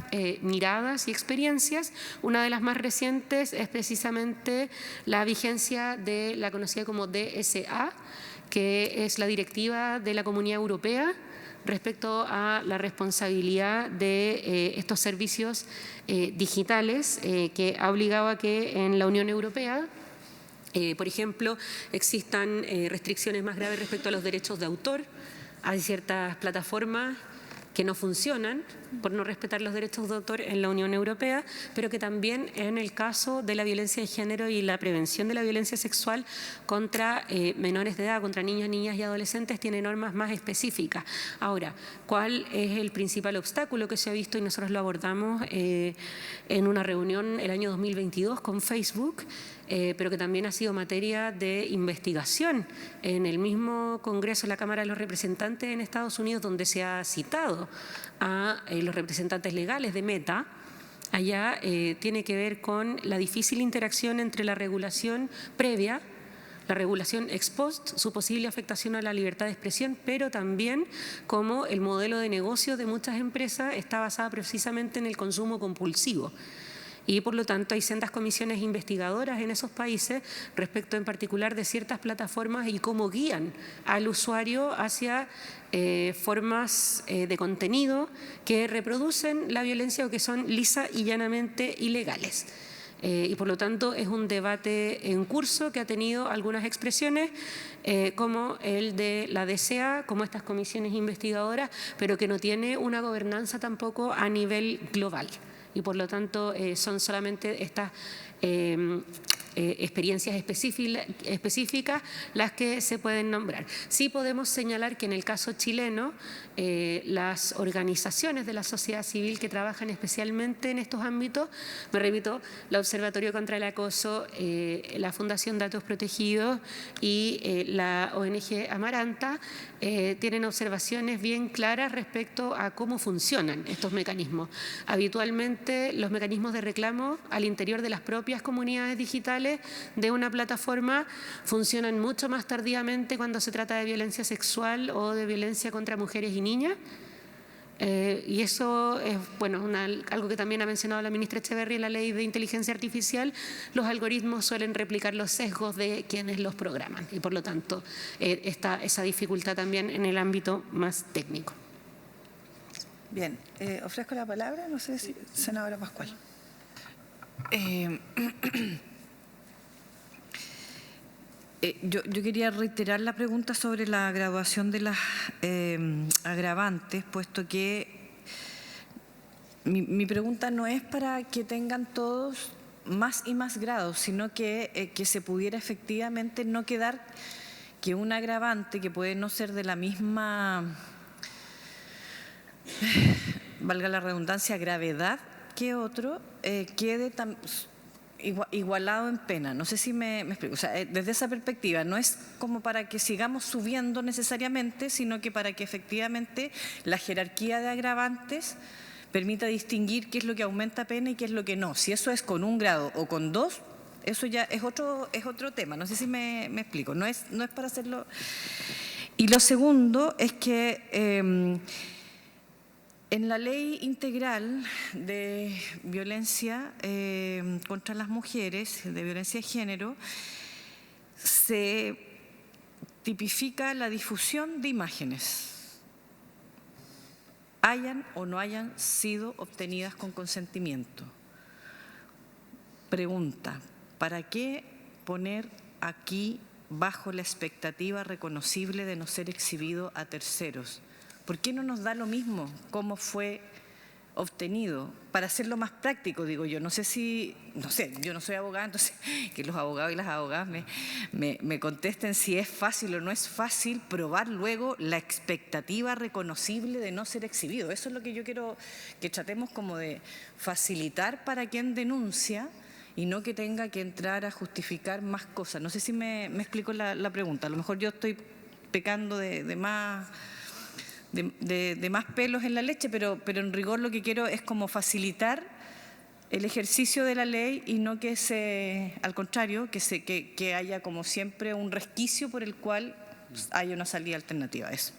miradas y experiencias. Una de las más recientes es precisamente la vigencia de la conocida como DSA, que es la directiva de la Comunidad Europea respecto a la responsabilidad de estos servicios digitales, que ha obligado a que en la Unión Europea, por ejemplo, existan restricciones más graves respecto a los derechos de autor. Hay ciertas plataformas que no funcionan por no respetar los derechos de autor en la Unión Europea, pero que también en el caso de la violencia de género y la prevención de la violencia sexual contra menores de edad, contra niños, niñas y adolescentes, tiene normas más específicas. Ahora, ¿cuál es el principal obstáculo que se ha visto? Y nosotros lo abordamos en una reunión el año 2022 con Facebook, pero que también ha sido materia de investigación en el mismo Congreso, la Cámara de los Representantes en Estados Unidos, donde se ha citado a los representantes legales de Meta. Allá tiene que ver con la difícil interacción entre la regulación previa, la regulación ex post, su posible afectación a la libertad de expresión, pero también cómo el modelo de negocio de muchas empresas está basado precisamente en el consumo compulsivo. Y por lo tanto hay sendas comisiones investigadoras en esos países respecto en particular de ciertas plataformas y cómo guían al usuario hacia formas de contenido que reproducen la violencia o que son lisa y llanamente ilegales. Y por lo tanto es un debate en curso que ha tenido algunas expresiones como el de la DCA, como estas comisiones investigadoras, pero que no tiene una gobernanza tampoco a nivel global. Y por lo tanto son solamente estas experiencias específicas las que se pueden nombrar. Sí podemos señalar que en el caso chileno, las organizaciones de la sociedad civil que trabajan especialmente en estos ámbitos, me repito, el Observatorio contra el Acoso, la Fundación Datos Protegidos y la ONG Amaranta, tienen observaciones bien claras respecto a cómo funcionan estos mecanismos. Habitualmente los mecanismos de reclamo al interior de las propias comunidades digitales de una plataforma funcionan mucho más tardíamente cuando se trata de violencia sexual o de violencia contra mujeres y niñas. Y eso es bueno, algo que también ha mencionado la ministra Echeverría en la ley de inteligencia artificial. Los algoritmos suelen replicar los sesgos de quienes los programan y por lo tanto está esa dificultad también en el ámbito más técnico. Bien, ofrezco la palabra, no sé si senadora Pascual. Yo quería reiterar la pregunta sobre la graduación de las agravantes, puesto que mi pregunta no es para que tengan todos más y más grados, sino que se pudiera efectivamente no quedar que un agravante que puede no ser de la misma, valga la redundancia, gravedad que otro, quede igualado en pena. No sé si me explico. O sea, desde esa perspectiva, no es como para que sigamos subiendo necesariamente, sino que para que efectivamente la jerarquía de agravantes permita distinguir qué es lo que aumenta pena y qué es lo que no. Si eso es con 1 grado o con 2, eso ya es otro tema. No sé si me explico. No es para hacerlo. Y lo segundo es que en la ley integral de violencia contra las mujeres, de violencia de género, se tipifica la difusión de imágenes, hayan o no hayan sido obtenidas con consentimiento. Pregunta, ¿para qué poner aquí bajo la expectativa reconocible de no ser exhibido a terceros? ¿Por qué no nos da lo mismo cómo fue obtenido? Para hacerlo más práctico, digo yo. No sé, yo no soy abogada, entonces que los abogados y las abogadas me contesten si es fácil o no es fácil probar luego la expectativa reconocible de no ser exhibido. Eso es lo que yo quiero que tratemos como de facilitar para quien denuncia y no que tenga que entrar a justificar más cosas. No sé si me explico la pregunta. A lo mejor yo estoy pecando de más pelos en la leche, pero en rigor lo que quiero es como facilitar el ejercicio de la ley y no que al contrario, que haya como siempre un resquicio por el cual haya una salida alternativa a eso.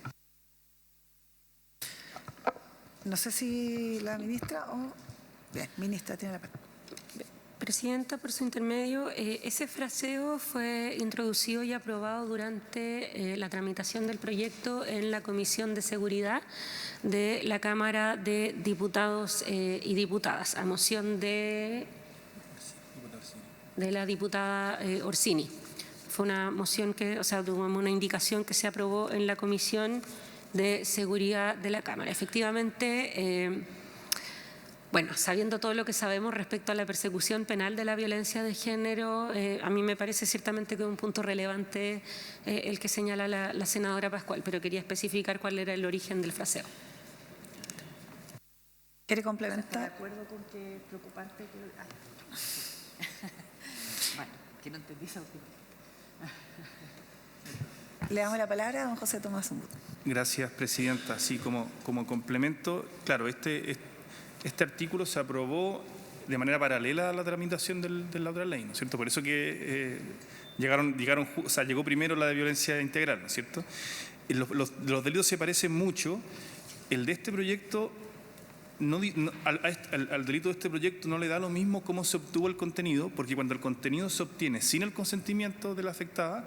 No sé si la ministra o... Bien, ministra, tiene la palabra. Presidenta, por su intermedio, ese fraseo fue introducido y aprobado durante la tramitación del proyecto en la Comisión de Seguridad de la Cámara de Diputados y Diputadas, a moción de la diputada Orsini. Fue una moción tuvo una indicación que se aprobó en la Comisión de Seguridad de la Cámara. Efectivamente, bueno, sabiendo todo lo que sabemos respecto a la persecución penal de la violencia de género, a mí me parece ciertamente que es un punto relevante el que señala la senadora Pascual, pero quería especificar cuál era el origen del fraseo. ¿Quiere complementar? ¿Está de acuerdo con que preocupante que... Bueno, que no entendí esa opinión. Le damos la palabra a don José Tomás Zumbudo. Gracias, presidenta. Sí, como complemento, claro, este artículo se aprobó de manera paralela a la tramitación de la otra ley, ¿no es cierto? Por eso que llegó primero la de violencia integral, ¿no es cierto? Los delitos se parecen mucho. El de este proyecto, al delito de este proyecto no le da lo mismo cómo se obtuvo el contenido, porque cuando el contenido se obtiene sin el consentimiento de la afectada,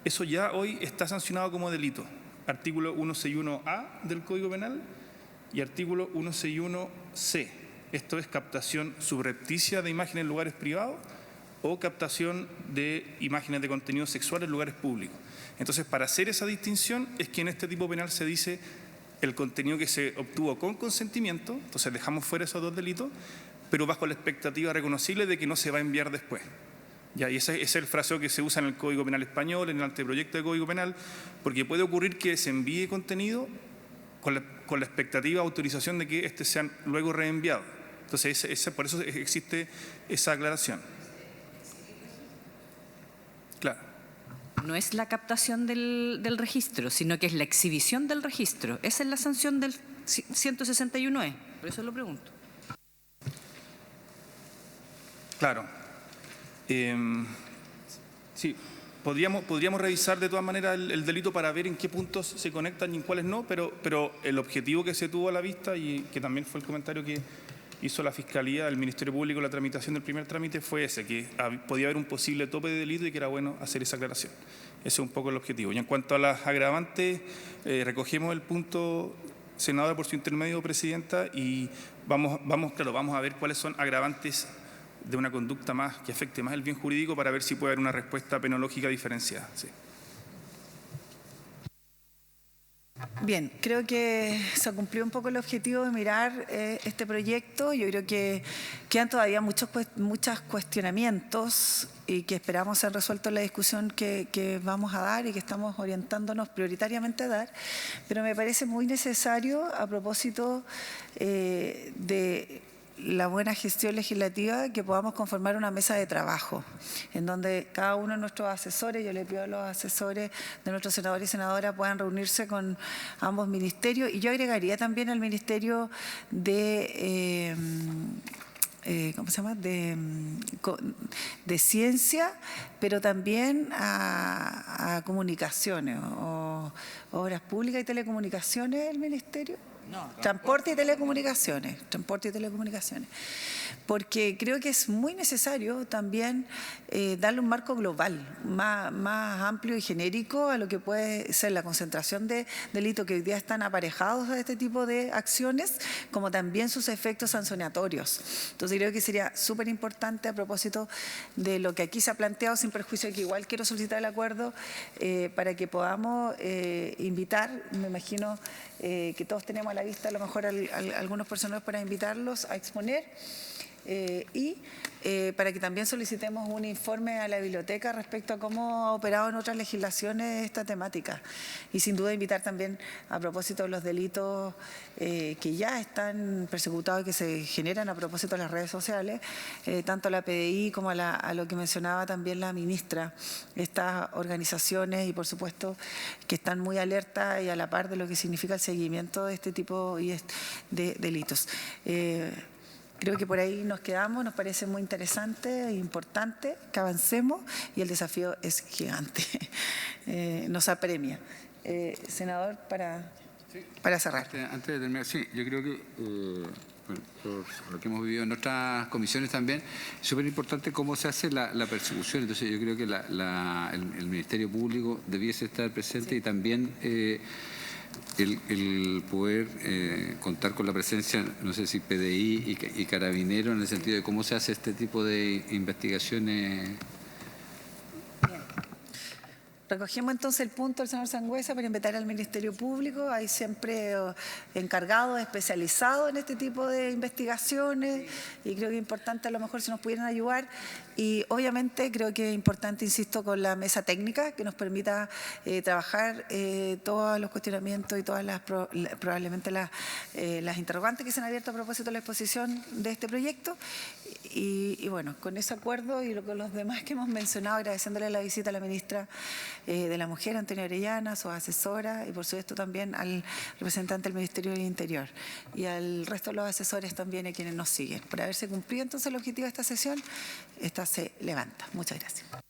eso ya hoy está sancionado como delito. Artículo 161A del Código Penal y artículo 161C. Esto es captación subrepticia de imágenes en lugares privados o captación de imágenes de contenido sexual en lugares públicos. Entonces, para hacer esa distinción es que en este tipo penal se dice el contenido que se obtuvo con consentimiento, entonces dejamos fuera esos dos delitos, pero bajo la expectativa reconocible de que no se va a enviar después. Ya, y ese es el fraseo que se usa en el Código Penal español, en el anteproyecto de Código Penal, porque puede ocurrir que se envíe contenido con la expectativa de autorización de que este sea luego reenviado. Entonces, por eso existe esa aclaración. Claro. No es la captación del registro, sino que es la exhibición del registro. Esa es la sanción del 161E. Por eso lo pregunto. Claro. Sí, podríamos revisar de todas maneras el delito para ver en qué puntos se conectan y en cuáles no, pero el objetivo que se tuvo a la vista y que también fue el comentario que hizo la Fiscalía, el Ministerio Público, la tramitación del primer trámite fue ese, que podía haber un posible tope de delito y que era bueno hacer esa aclaración. Ese es un poco el objetivo. Y en cuanto a las agravantes, recogemos el punto senadora, por su intermedio, presidenta, y vamos a ver cuáles son agravantes de una conducta más que afecte más el bien jurídico para ver si puede haber una respuesta penológica diferenciada. Sí. Bien, creo que se cumplió un poco el objetivo de mirar este proyecto. Yo creo que quedan todavía muchos cuestionamientos y que esperamos ser resueltos en la discusión que vamos a dar y que estamos orientándonos prioritariamente a dar, pero me parece muy necesario a propósito de la buena gestión legislativa que podamos conformar una mesa de trabajo en donde cada uno de nuestros asesores, yo le pido a los asesores de nuestros senadores y senadoras puedan reunirse con ambos ministerios, y yo agregaría también al Ministerio de ¿cómo se llama? De Ciencia, pero también a Comunicaciones o Obras Públicas y Telecomunicaciones, el Ministerio. No, Transporte y Telecomunicaciones, porque creo que es muy necesario también darle un marco global, más amplio y genérico a lo que puede ser la concentración de delitos que hoy día están aparejados a este tipo de acciones, como también sus efectos sancionatorios. Entonces creo que sería súper importante, a propósito de lo que aquí se ha planteado, sin perjuicio de que igual quiero solicitar el acuerdo, para que podamos invitar, me imagino que todos tenemos a la vista a lo mejor algunos personajes para invitarlos a exponer, y para que también solicitemos un informe a la biblioteca respecto a cómo ha operado en otras legislaciones esta temática. Y sin duda invitar también, a propósito de los delitos que ya están persecutados y que se generan a propósito de las redes sociales, tanto a la PDI como a lo que mencionaba también la ministra, estas organizaciones, y por supuesto que están muy alertas y a la par de lo que significa el seguimiento de este tipo de delitos. Creo que por ahí nos quedamos, nos parece muy interesante e importante que avancemos, y el desafío es gigante, nos apremia. Senador, para cerrar. Antes de terminar, sí, yo creo que, por lo que hemos vivido en otras comisiones también, es súper importante cómo se hace la persecución. Entonces yo creo que el Ministerio Público debiese estar presente, sí, y también el poder contar con la presencia, no sé si PDI y Carabineros, en el sentido de cómo se hace este tipo de investigaciones. Recogemos entonces el punto del señor Sangüesa para invitar al Ministerio Público. Hay siempre encargados especializados en este tipo de investigaciones, y creo que es importante a lo mejor si nos pudieran ayudar. Y obviamente creo que es importante, insisto, con la mesa técnica que nos permita trabajar todos los cuestionamientos y todas probablemente las interrogantes que se han abierto a propósito de la exposición de este proyecto. Y bueno, con ese acuerdo y con los demás que hemos mencionado, agradeciéndole la visita a la ministra de la Mujer, Antonia Orellana, su asesora, y por supuesto también al representante del Ministerio del Interior y al resto de los asesores también, a quienes nos siguen. Por haberse cumplido entonces el objetivo de esta sesión, esta se levanta. Muchas gracias.